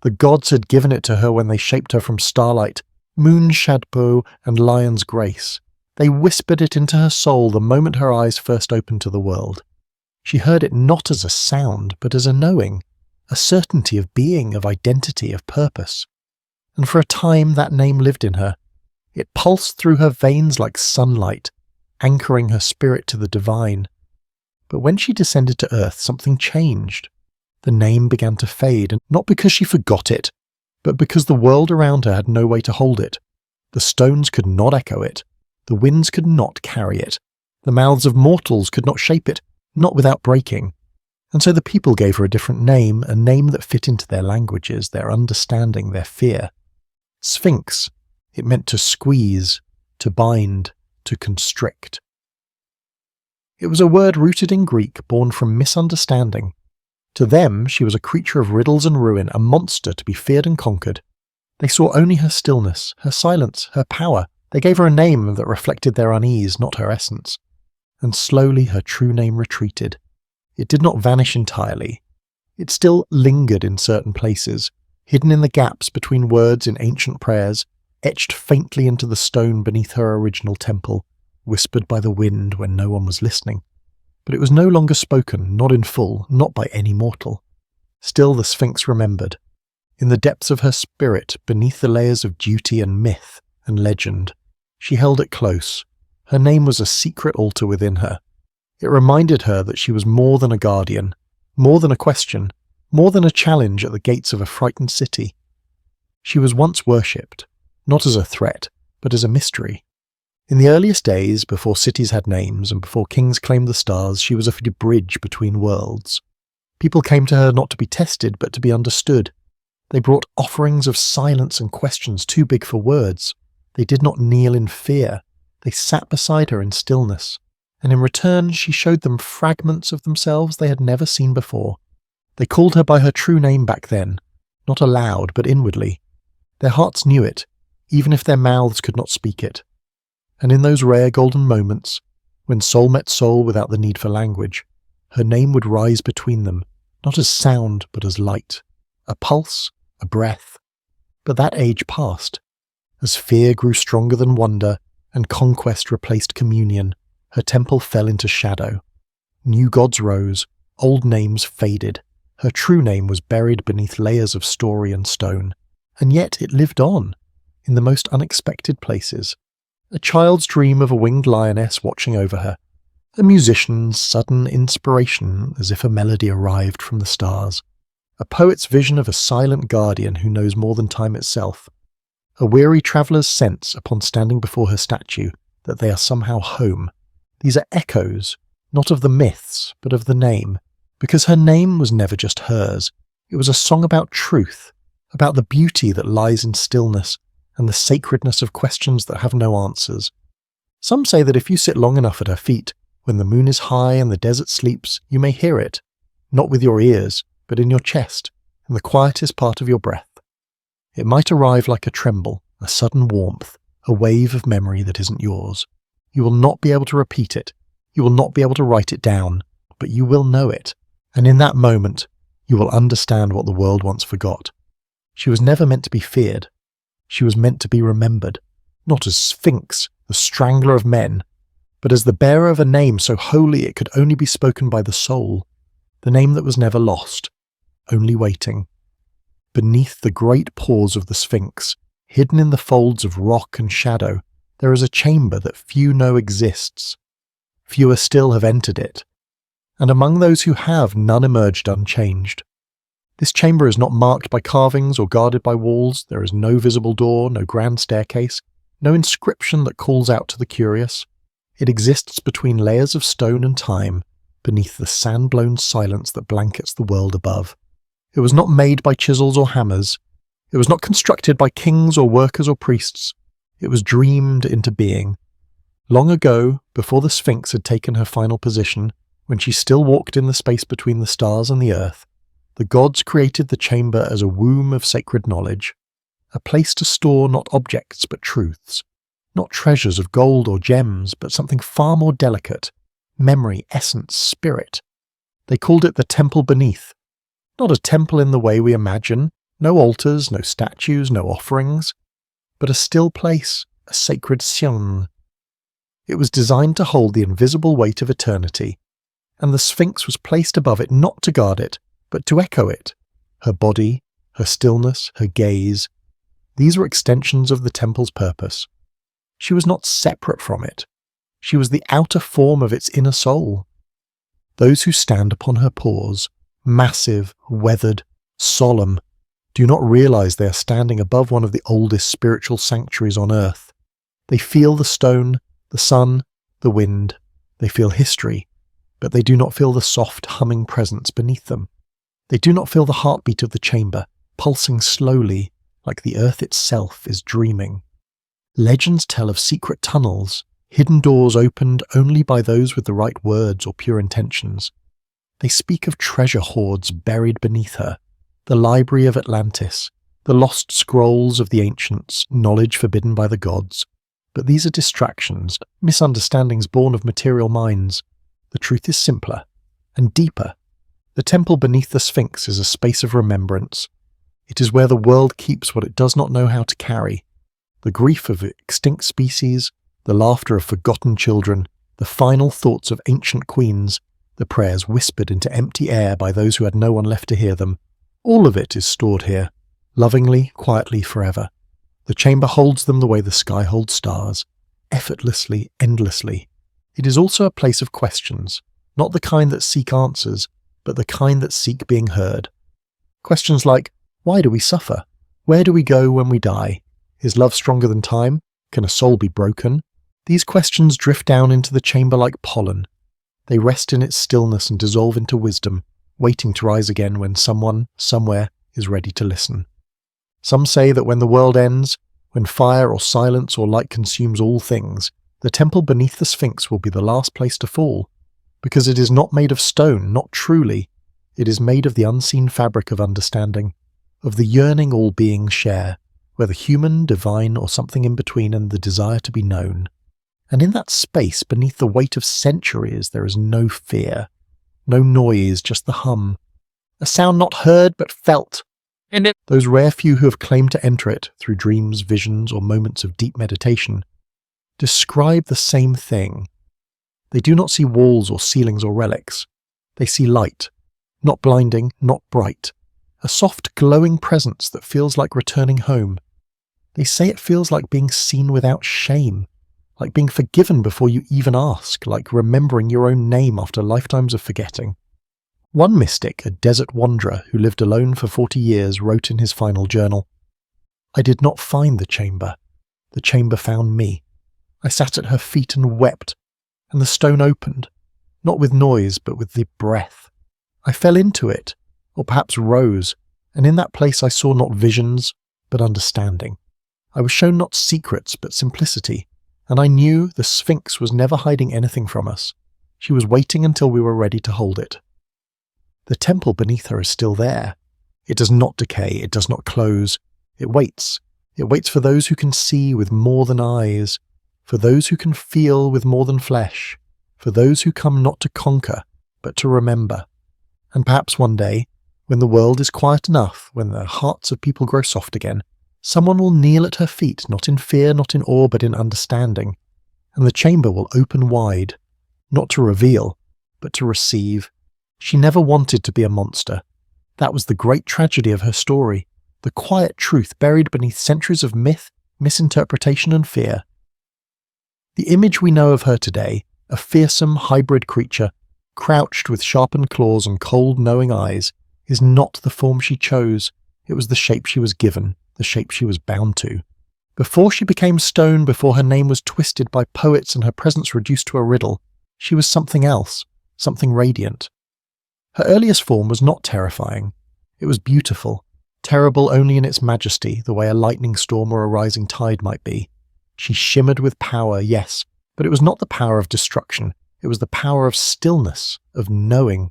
The gods had given it to her when they shaped her from starlight, moon shadpo and lion's grace. They whispered it into her soul the moment her eyes first opened to the world. She heard it not as a sound, but as a knowing, a certainty of being, of identity, of purpose. And for a time that name lived in her. It pulsed through her veins like sunlight, anchoring her spirit to the divine. But when she descended to earth, something changed. The name began to fade, and not because she forgot it, but because the world around her had no way to hold it. The stones could not echo it. The winds could not carry it. The mouths of mortals could not shape it, not without breaking. And so the people gave her a different name, a name that fit into their languages, their understanding, their fear. Sphinx. It meant to squeeze, to bind, to constrict. It was a word rooted in Greek, born from misunderstanding. To them, she was a creature of riddles and ruin, a monster to be feared and conquered. They saw only her stillness, her silence, her power. They gave her a name that reflected their unease, not her essence. And slowly her true name retreated. It did not vanish entirely. It still lingered in certain places, hidden in the gaps between words in ancient prayers, etched faintly into the stone beneath her original temple, whispered by the wind when no one was listening. But it was no longer spoken, not in full, not by any mortal. Still the Sphinx remembered. In the depths of her spirit, beneath the layers of duty and myth and legend, she held it close. Her name was a secret altar within her. It reminded her that she was more than a guardian, more than a question, more than a challenge at the gates of a frightened city. She was once worshipped, not as a threat, but as a mystery. In the earliest days, before cities had names and before kings claimed the stars, she was a bridge between worlds. People came to her not to be tested, but to be understood. They brought offerings of silence and questions too big for words. They did not kneel in fear. They sat beside her in stillness. And in return, she showed them fragments of themselves they had never seen before. They called her by her true name back then, not aloud, but inwardly. Their hearts knew it, even if their mouths could not speak it. And in those rare golden moments, when soul met soul without the need for language, her name would rise between them, not as sound, but as light, a pulse, a breath. But that age passed. As fear grew stronger than wonder and conquest replaced communion, her temple fell into shadow. New gods rose, old names faded. Her true name was buried beneath layers of story and stone. And yet it lived on, in the most unexpected places. A child's dream of a winged lioness watching over her. A musician's sudden inspiration as if a melody arrived from the stars. A poet's vision of a silent guardian who knows more than time itself. A weary traveller's sense upon standing before her statue that they are somehow home. These are echoes, not of the myths, but of the name, because her name was never just hers. It was a song about truth, about the beauty that lies in stillness and the sacredness of questions that have no answers. Some say that if you sit long enough at her feet, when the moon is high and the desert sleeps, you may hear it, not with your ears, but in your chest, in the quietest part of your breath. It might arrive like a tremble, a sudden warmth, a wave of memory that isn't yours. You will not be able to repeat it, you will not be able to write it down, but you will know it, and in that moment, you will understand what the world once forgot. She was never meant to be feared. She was meant to be remembered, not as Sphinx, the strangler of men, but as the bearer of a name so holy it could only be spoken by the soul, the name that was never lost, only waiting. Beneath the great pause of the Sphinx, hidden in the folds of rock and shadow, there is a chamber that few know exists. Fewer still have entered it, and among those who have, none emerged unchanged. This chamber is not marked by carvings or guarded by walls. There is no visible door, no grand staircase, no inscription that calls out to the curious. It exists between layers of stone and time, beneath the sand-blown silence that blankets the world above. It was not made by chisels or hammers. It was not constructed by kings or workers or priests. It was dreamed into being. Long ago, before the Sphinx had taken her final position, when she still walked in the space between the stars and the earth, the gods created the chamber as a womb of sacred knowledge, a place to store not objects but truths, not treasures of gold or gems, but something far more delicate, memory, essence, spirit. They called it the temple beneath. Not a temple in the way we imagine, no altars, no statues, no offerings, but a still place, a sacred xian. It was designed to hold the invisible weight of eternity, and the Sphinx was placed above it not to guard it, but to echo it. Her body, her stillness, her gaze, these were extensions of the temple's purpose. She was not separate from it. She was the outer form of its inner soul. Those who stand upon her pause, massive, weathered, solemn, do not realize they are standing above one of the oldest spiritual sanctuaries on earth. They feel the stone, the sun, the wind. They feel history, but they do not feel the soft, humming presence beneath them. They do not feel the heartbeat of the chamber, pulsing slowly, like the earth itself is dreaming. Legends tell of secret tunnels, hidden doors opened only by those with the right words or pure intentions. They speak of treasure hoards buried beneath her, the library of Atlantis, the lost scrolls of the ancients, knowledge forbidden by the gods. But these are distractions, misunderstandings born of material minds. The truth is simpler and deeper. The temple beneath the Sphinx is a space of remembrance. It is where the world keeps what it does not know how to carry. The grief of extinct species, the laughter of forgotten children, the final thoughts of ancient queens, the prayers whispered into empty air by those who had no one left to hear them. All of it is stored here, lovingly, quietly, forever. The chamber holds them the way the sky holds stars, effortlessly, endlessly. It is also a place of questions, not the kind that seek answers, but the kind that seek being heard. Questions like, why do we suffer? Where do we go when we die? Is love stronger than time? Can a soul be broken? These questions drift down into the chamber like pollen. They rest in its stillness and dissolve into wisdom, waiting to rise again when someone, somewhere, is ready to listen. Some say that when the world ends, when fire or silence or light consumes all things, the temple beneath the Sphinx will be the last place to fall, because it is not made of stone, not truly. It is made of the unseen fabric of understanding, of the yearning all beings share, whether human, divine, or something in between, and the desire to be known. And in that space, beneath the weight of centuries, there is no fear, no noise, just the hum. A sound not heard but felt, Those rare few who have claimed to enter it through dreams, visions, or moments of deep meditation describe the same thing. They do not see walls or ceilings or relics. They see light, not blinding, not bright, a soft, glowing presence that feels like returning home. They say it feels like being seen without shame, like being forgiven before you even ask, like remembering your own name after lifetimes of forgetting. One mystic, a desert wanderer who lived alone for 40 years, wrote in his final journal, "I did not find the chamber found me. I sat at her feet and wept, and the stone opened, not with noise but with the breath. I fell into it, or perhaps rose, and in that place I saw not visions, but understanding. I was shown not secrets, but simplicity, and I knew the Sphinx was never hiding anything from us. She was waiting until we were ready to hold it. The temple beneath her is still there. It does not decay, it does not close. It waits. It waits for those who can see with more than eyes, for those who can feel with more than flesh, for those who come not to conquer, but to remember. And perhaps one day, when the world is quiet enough, when the hearts of people grow soft again, someone will kneel at her feet, not in fear, not in awe, but in understanding, and the chamber will open wide, not to reveal, but to receive. She never wanted to be a monster. That was the great tragedy of her story, the quiet truth buried beneath centuries of myth, misinterpretation and fear. The image we know of her today, a fearsome hybrid creature, crouched with sharpened claws and cold, knowing eyes, is not the form she chose. It was the shape she was given, the shape she was bound to. Before she became stone, before her name was twisted by poets and her presence reduced to a riddle, she was something else, something radiant. Her earliest form was not terrifying. It was beautiful, terrible only in its majesty, the way a lightning storm or a rising tide might be. She shimmered with power, yes, but it was not the power of destruction. It was the power of stillness, of knowing.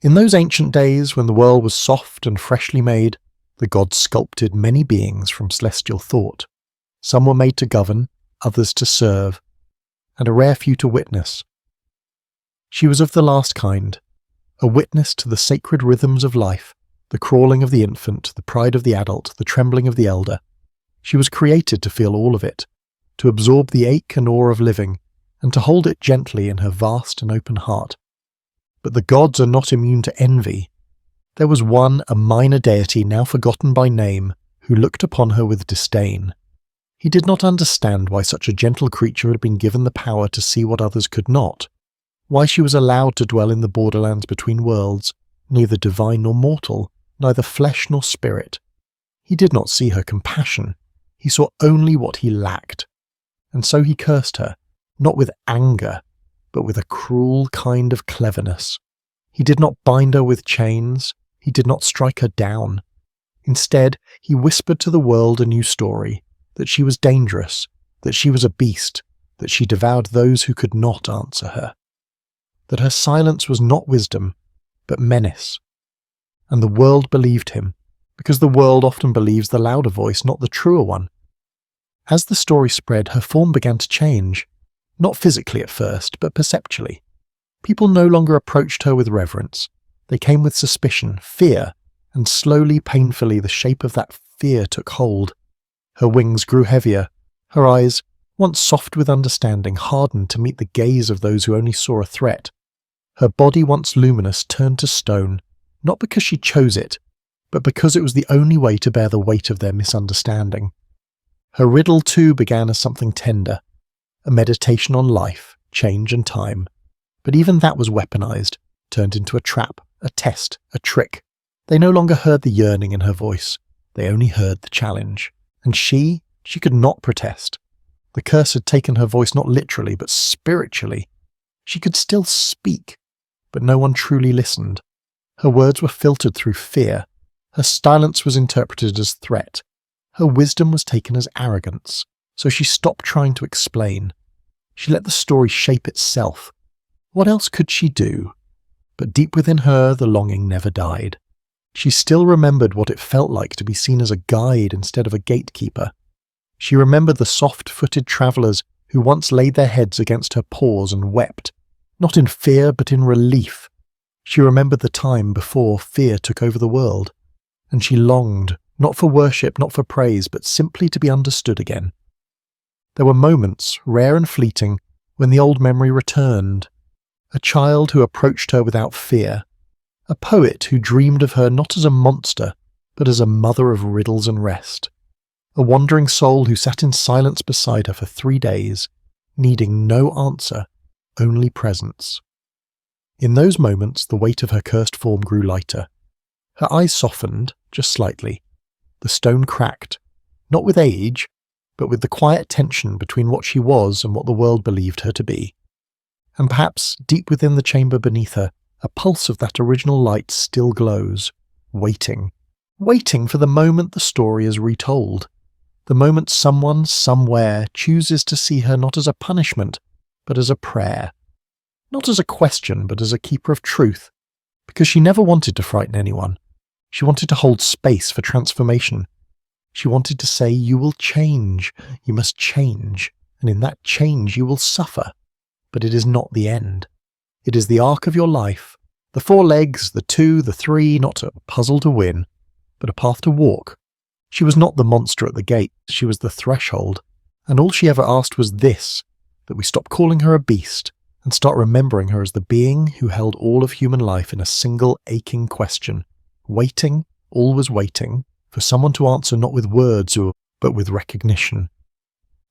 In those ancient days, when the world was soft and freshly made, the gods sculpted many beings from celestial thought. Some were made to govern, others to serve, and a rare few to witness. She was of the last kind, a witness to the sacred rhythms of life, the crawling of the infant, the pride of the adult, the trembling of the elder. She was created to feel all of it, to absorb the ache and awe of living, and to hold it gently in her vast and open heart. But the gods are not immune to envy. There was one, a minor deity now forgotten by name, who looked upon her with disdain. He did not understand why such a gentle creature had been given the power to see what others could not, why she was allowed to dwell in the borderlands between worlds, neither divine nor mortal, neither flesh nor spirit. He did not see her compassion. He saw only what he lacked. And so he cursed her, not with anger, but with a cruel kind of cleverness. He did not bind her with chains. He did not strike her down. Instead, he whispered to the world a new story, that she was dangerous, that she was a beast, that she devoured those who could not answer her, that her silence was not wisdom, but menace. And the world believed him, because the world often believes the louder voice, not the truer one. As the story spread, her form began to change, not physically at first, but perceptually. People no longer approached her with reverence. They came with suspicion, fear, and slowly, painfully, the shape of that fear took hold. Her wings grew heavier. Her eyes, once soft with understanding, hardened to meet the gaze of those who only saw a threat. Her body, once luminous, turned to stone, not because she chose it, but because it was the only way to bear the weight of their misunderstanding. Her riddle, too, began as something tender, a meditation on life, change and time. But even that was weaponized, turned into a trap, a test, a trick. They no longer heard the yearning in her voice. They only heard the challenge. And she could not protest. The curse had taken her voice not literally, but spiritually. She could still speak, but no one truly listened. Her words were filtered through fear. Her silence was interpreted as threat. Her wisdom was taken as arrogance. So she stopped trying to explain. She let the story shape itself. What else could she do? But deep within her, the longing never died. She still remembered what it felt like to be seen as a guide instead of a gatekeeper. She remembered the soft-footed travellers who once laid their heads against her paws and wept, not in fear but in relief. She remembered the time before fear took over the world. and she longed, not for worship, not for praise, but simply to be understood again. There were moments, rare and fleeting, when the old memory returned. A child who approached her without fear. A poet who dreamed of her not as a monster, but as a mother of riddles and rest. A wandering soul who sat in silence beside her for 3 days, needing no answer, only presence. In those moments, the weight of her cursed form grew lighter. Her eyes softened, just slightly. The stone cracked, not with age, but with the quiet tension between what she was and what the world believed her to be. And perhaps, deep within the chamber beneath her, a pulse of that original light still glows, waiting for the moment the story is retold, the moment someone, somewhere, chooses to see her not as a punishment, but as a prayer. Not as a question, but as a keeper of truth, because she never wanted to frighten anyone. She wanted to hold space for transformation. She wanted to say, you will change, you must change, and in that change you will suffer. But it is not the end. It is the arc of your life, the 4 legs, the 2, the 3, not a puzzle to win, but a path to walk. She was not the monster at the gate, she was the threshold, and all she ever asked was this, that we stop calling her a beast, and start remembering her as the being who held all of human life in a single aching question, waiting, always waiting, for someone to answer not with words but with recognition.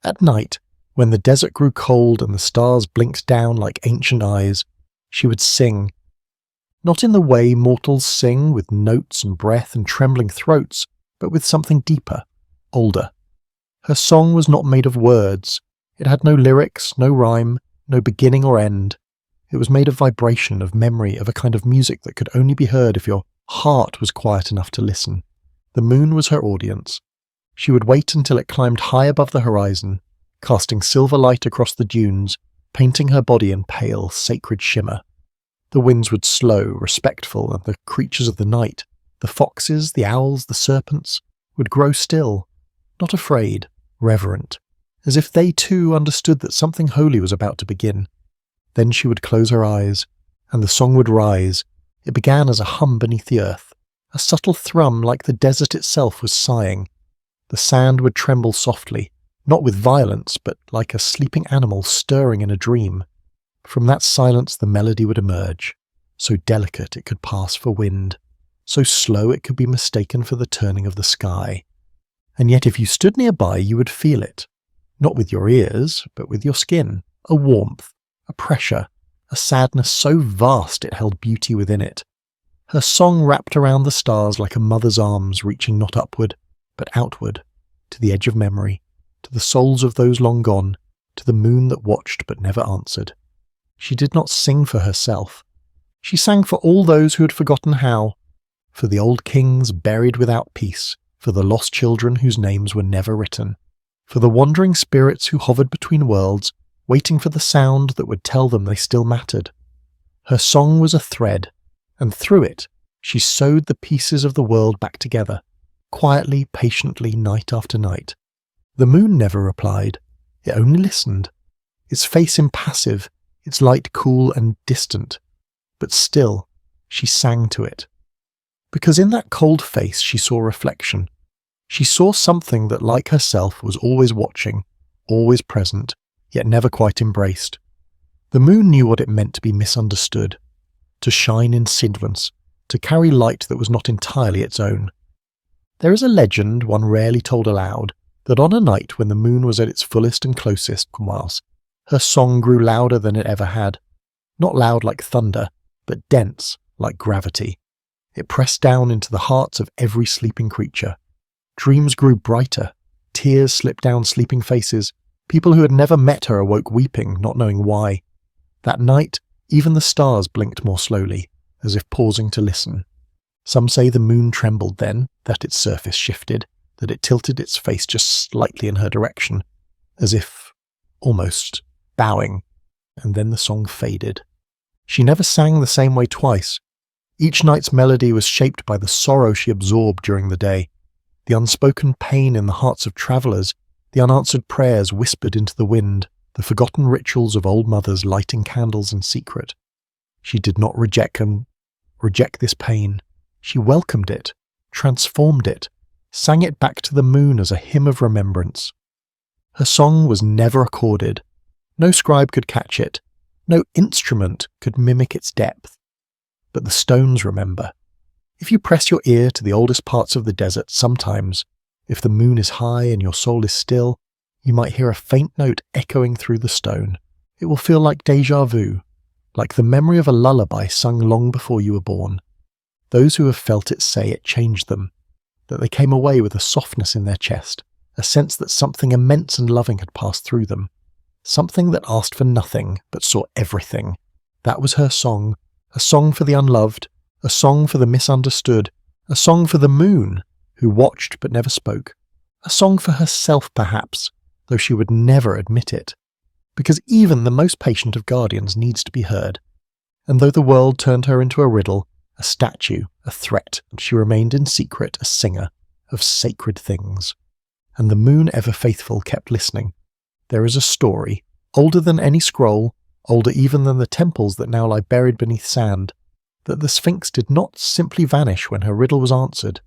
At night, when the desert grew cold and the stars blinked down like ancient eyes, she would sing. Not in the way mortals sing, with notes and breath and trembling throats, but with something deeper, older. Her song was not made of words. It had no lyrics, no rhyme, no beginning or end. It was made of vibration, of memory, of a kind of music that could only be heard if your heart was quiet enough to listen. The moon was her audience. She would wait until it climbed high above the horizon, casting silver light across the dunes, painting her body in pale, sacred shimmer. The winds would slow, respectful, and the creatures of the night, the foxes, the owls, the serpents, would grow still, not afraid, reverent, as if they too understood that something holy was about to begin. Then she would close her eyes, and the song would rise. It began as a hum beneath the earth, a subtle thrum like the desert itself was sighing. The sand would tremble softly, not with violence, but like a sleeping animal stirring in a dream. From that silence the melody would emerge, so delicate it could pass for wind, so slow it could be mistaken for the turning of the sky. And yet if you stood nearby you would feel it, not with your ears, but with your skin, a warmth, a pressure, a sadness so vast it held beauty within it. Her song wrapped around the stars like a mother's arms reaching not upward, but outward, to the edge of memory, to the souls of those long gone, to the moon that watched but never answered. She did not sing for herself. She sang for all those who had forgotten how, for the old kings buried without peace, for the lost children whose names were never written, for the wandering spirits who hovered between worlds, waiting for the sound that would tell them they still mattered. Her song was a thread, and through it she sewed the pieces of the world back together, quietly, patiently, night after night. The moon never replied, it only listened, its face impassive, its light cool and distant, but still she sang to it. Because in that cold face she saw reflection. She saw something that, like herself, was always watching, always present, yet never quite embraced. The moon knew what it meant to be misunderstood, to shine in silence, to carry light that was not entirely its own. There is a legend, one rarely told aloud, that on a night when the moon was at its fullest and closest, her song grew louder than it ever had. Not loud like thunder, but dense like gravity. It pressed down into the hearts of every sleeping creature. Dreams grew brighter, tears slipped down sleeping faces. People who had never met her awoke weeping, not knowing why. That night, even the stars blinked more slowly, as if pausing to listen. Some say the moon trembled then, that its surface shifted, that it tilted its face just slightly in her direction, as if, almost, bowing, and then the song faded. She never sang the same way twice. Each night's melody was shaped by the sorrow she absorbed during the day, the unspoken pain in the hearts of travellers, the unanswered prayers whispered into the wind, the forgotten rituals of old mothers lighting candles in secret. She did not reject this pain. She welcomed it, transformed it, sang it back to the moon as a hymn of remembrance. Her song was never recorded. No scribe could catch it. No instrument could mimic its depth. But the stones remember. If you press your ear to the oldest parts of the desert, sometimes, if the moon is high and your soul is still, you might hear a faint note echoing through the stone. It will feel like déjà vu, like the memory of a lullaby sung long before you were born. Those who have felt it say it changed them, that they came away with a softness in their chest, a sense that something immense and loving had passed through them, something that asked for nothing but saw everything. That was her song, a song for the unloved, a song for the misunderstood, a song for the moon, who watched but never spoke, a song for herself perhaps, though she would never admit it, because even the most patient of guardians needs to be heard. And though the world turned her into a riddle, a statue, a threat, she remained in secret a singer of sacred things. And the moon ever faithful kept listening. There is a story, older than any scroll, older even than the temples that now lie buried beneath sand, that the Sphinx did not simply vanish when her riddle was answered.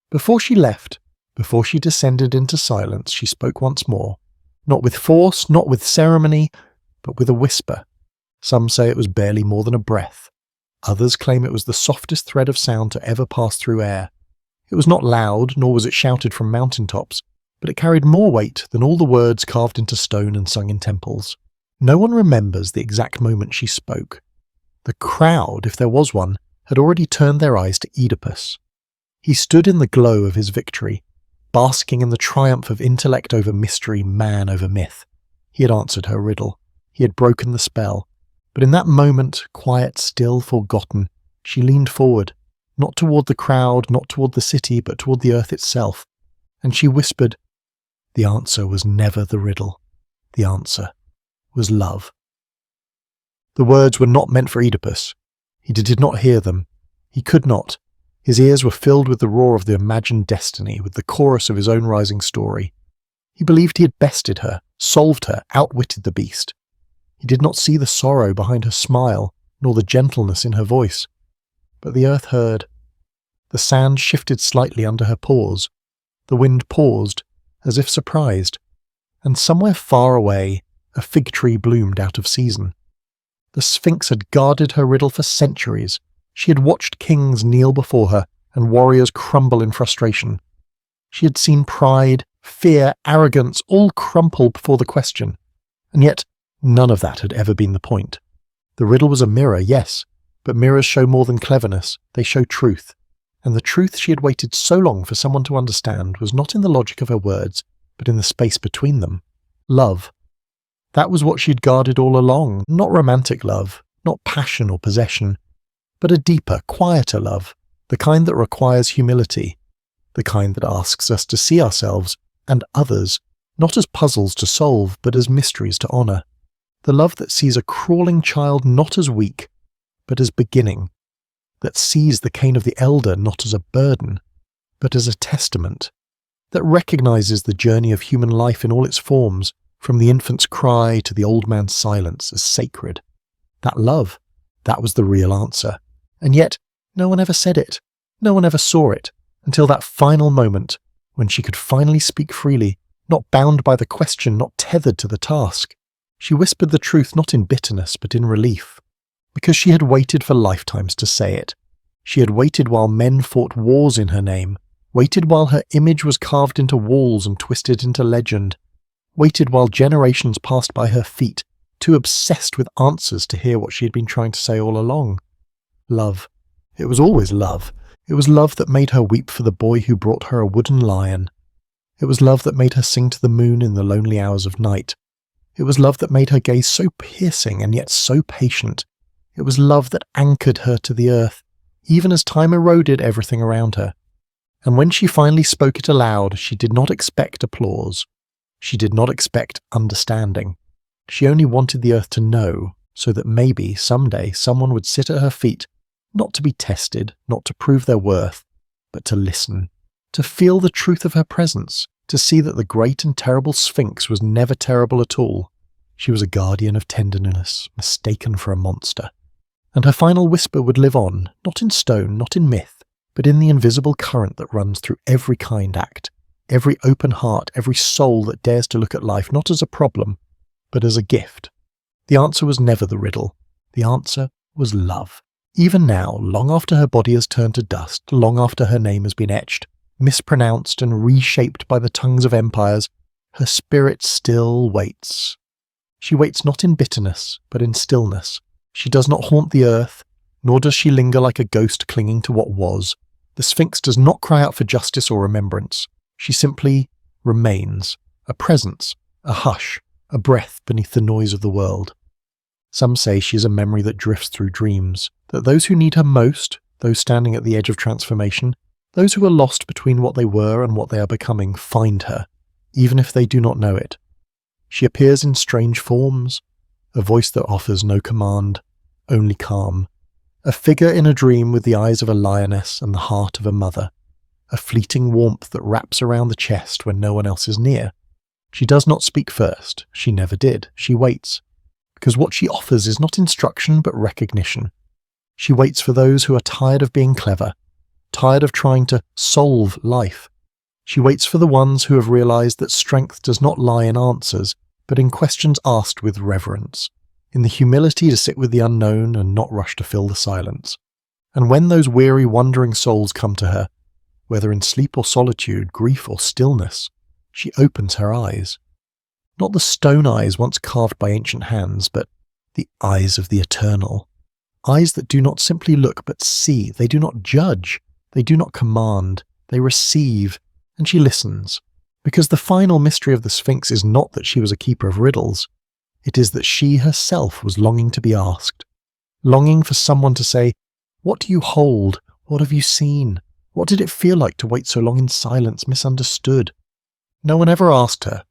Before she left, before she descended into silence, she spoke once more, not with force, not with ceremony, but with a whisper. Some say it was barely more than a breath. Others claim it was the softest thread of sound to ever pass through air. It was not loud, nor was it shouted from mountaintops, but it carried more weight than all the words carved into stone and sung in temples. No one remembers the exact moment she spoke. The crowd, if there was one, had already turned their eyes to Oedipus. He stood in the glow of his victory, basking in the triumph of intellect over mystery, man over myth. He had answered her riddle. He had broken the spell. But in that moment, quiet, still, forgotten, she leaned forward, not toward the crowd, not toward the city, but toward the earth itself, and she whispered, "The answer was never the riddle. The answer was love." The words were not meant for Oedipus. He did not hear them. He could not. His ears were filled with the roar of the imagined destiny, with the chorus of his own rising story. He believed he had bested her, solved her, outwitted the beast. He did not see the sorrow behind her smile, nor the gentleness in her voice. But the earth heard. The sand shifted slightly under her paws. The wind paused, as if surprised. And somewhere far away, a fig tree bloomed out of season. The Sphinx had guarded her riddle for centuries. She had watched kings kneel before her and warriors crumble in frustration. She had seen pride, fear, arrogance all crumple before the question. And yet, none of that had ever been the point. The riddle was a mirror, yes, but mirrors show more than cleverness, they show truth. And the truth she had waited so long for someone to understand was not in the logic of her words, but in the space between them. Love. That was what she had guarded all along, not romantic love, not passion or possession, but a deeper, quieter love, the kind that requires humility, the kind that asks us to see ourselves and others, not as puzzles to solve, but as mysteries to honour. The love that sees a crawling child not as weak, but as beginning, that sees the cane of the elder not as a burden, but as a testament, that recognises the journey of human life in all its forms, from the infant's cry to the old man's silence, as sacred. That love, that was the real answer. And yet, no one ever said it, no one ever saw it, until that final moment, when she could finally speak freely, not bound by the question, not tethered to the task. She whispered the truth not in bitterness, but in relief. Because she had waited for lifetimes to say it. She had waited while men fought wars in her name, waited while her image was carved into walls and twisted into legend, waited while generations passed by her feet, too obsessed with answers to hear what she had been trying to say all along. Love. It was always love. It was love that made her weep for the boy who brought her a wooden lion. It was love that made her sing to the moon in the lonely hours of night. It was love that made her gaze so piercing and yet so patient. It was love that anchored her to the earth, even as time eroded everything around her. And when she finally spoke it aloud, she did not expect applause. She did not expect understanding. She only wanted the earth to know, so that maybe someday someone would sit at her feet, not to be tested, not to prove their worth, but to listen, to feel the truth of her presence, to see that the great and terrible Sphinx was never terrible at all. She was a guardian of tenderness, mistaken for a monster. And her final whisper would live on, not in stone, not in myth, but in the invisible current that runs through every kind act, every open heart, every soul that dares to look at life not as a problem, but as a gift. The answer was never the riddle. The answer was love. Even now, long after her body has turned to dust, long after her name has been etched, mispronounced and reshaped by the tongues of empires, her spirit still waits. She waits not in bitterness, but in stillness. She does not haunt the earth, nor does she linger like a ghost clinging to what was. The Sphinx does not cry out for justice or remembrance. She simply remains, a presence, a hush, a breath beneath the noise of the world. Some say she is a memory that drifts through dreams, that those who need her most, those standing at the edge of transformation, those who are lost between what they were and what they are becoming, find her, even if they do not know it. She appears in strange forms, a voice that offers no command, only calm, a figure in a dream with the eyes of a lioness and the heart of a mother, a fleeting warmth that wraps around the chest when no one else is near. She does not speak first, she never did, she waits, because what she offers is not instruction but recognition. She waits for those who are tired of being clever, tired of trying to solve life. She waits for the ones who have realized that strength does not lie in answers, but in questions asked with reverence, in the humility to sit with the unknown and not rush to fill the silence. And when those weary, wandering souls come to her, whether in sleep or solitude, grief or stillness, she opens her eyes. Not the stone eyes once carved by ancient hands, but the eyes of the eternal. Eyes that do not simply look but see. They do not judge. They do not command. They receive. And she listens. Because the final mystery of the Sphinx is not that she was a keeper of riddles. It is that she herself was longing to be asked. Longing for someone to say, "What do you hold? What have you seen? What did it feel like to wait so long in silence, misunderstood?" No one ever asked her.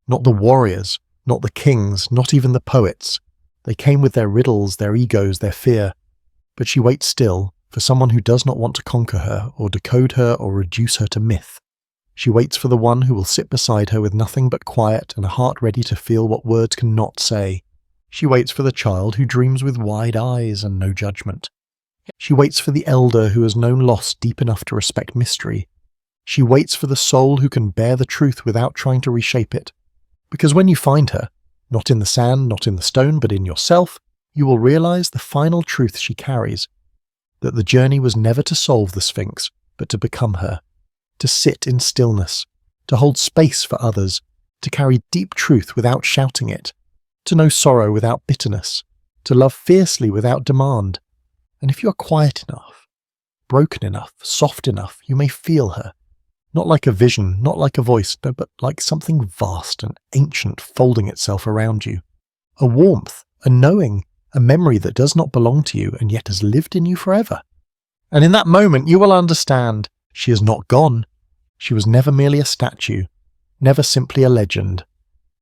Not the warriors, not the kings, not even the poets. They came with their riddles, their egos, their fear. But she waits still for someone who does not want to conquer her or decode her or reduce her to myth. She waits for the one who will sit beside her with nothing but quiet and a heart ready to feel what words cannot say. She waits for the child who dreams with wide eyes and no judgment. She waits for the elder who has known loss deep enough to respect mystery. She waits for the soul who can bear the truth without trying to reshape it. Because when you find her, not in the sand, not in the stone, but in yourself, you will realize the final truth she carries, that the journey was never to solve the Sphinx, but to become her, to sit in stillness, to hold space for others, to carry deep truth without shouting it, to know sorrow without bitterness, to love fiercely without demand. And if you are quiet enough, broken enough, soft enough, you may feel her. Not like a vision, not like a voice, no, but like something vast and ancient folding itself around you. A warmth, a knowing, a memory that does not belong to you and yet has lived in you forever. And in that moment you will understand she is not gone. She was never merely a statue, never simply a legend.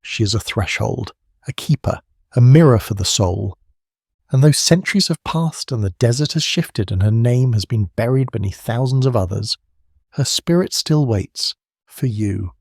She is a threshold, a keeper, a mirror for the soul. And though centuries have passed and the desert has shifted and her name has been buried beneath thousands of others, her spirit still waits for you.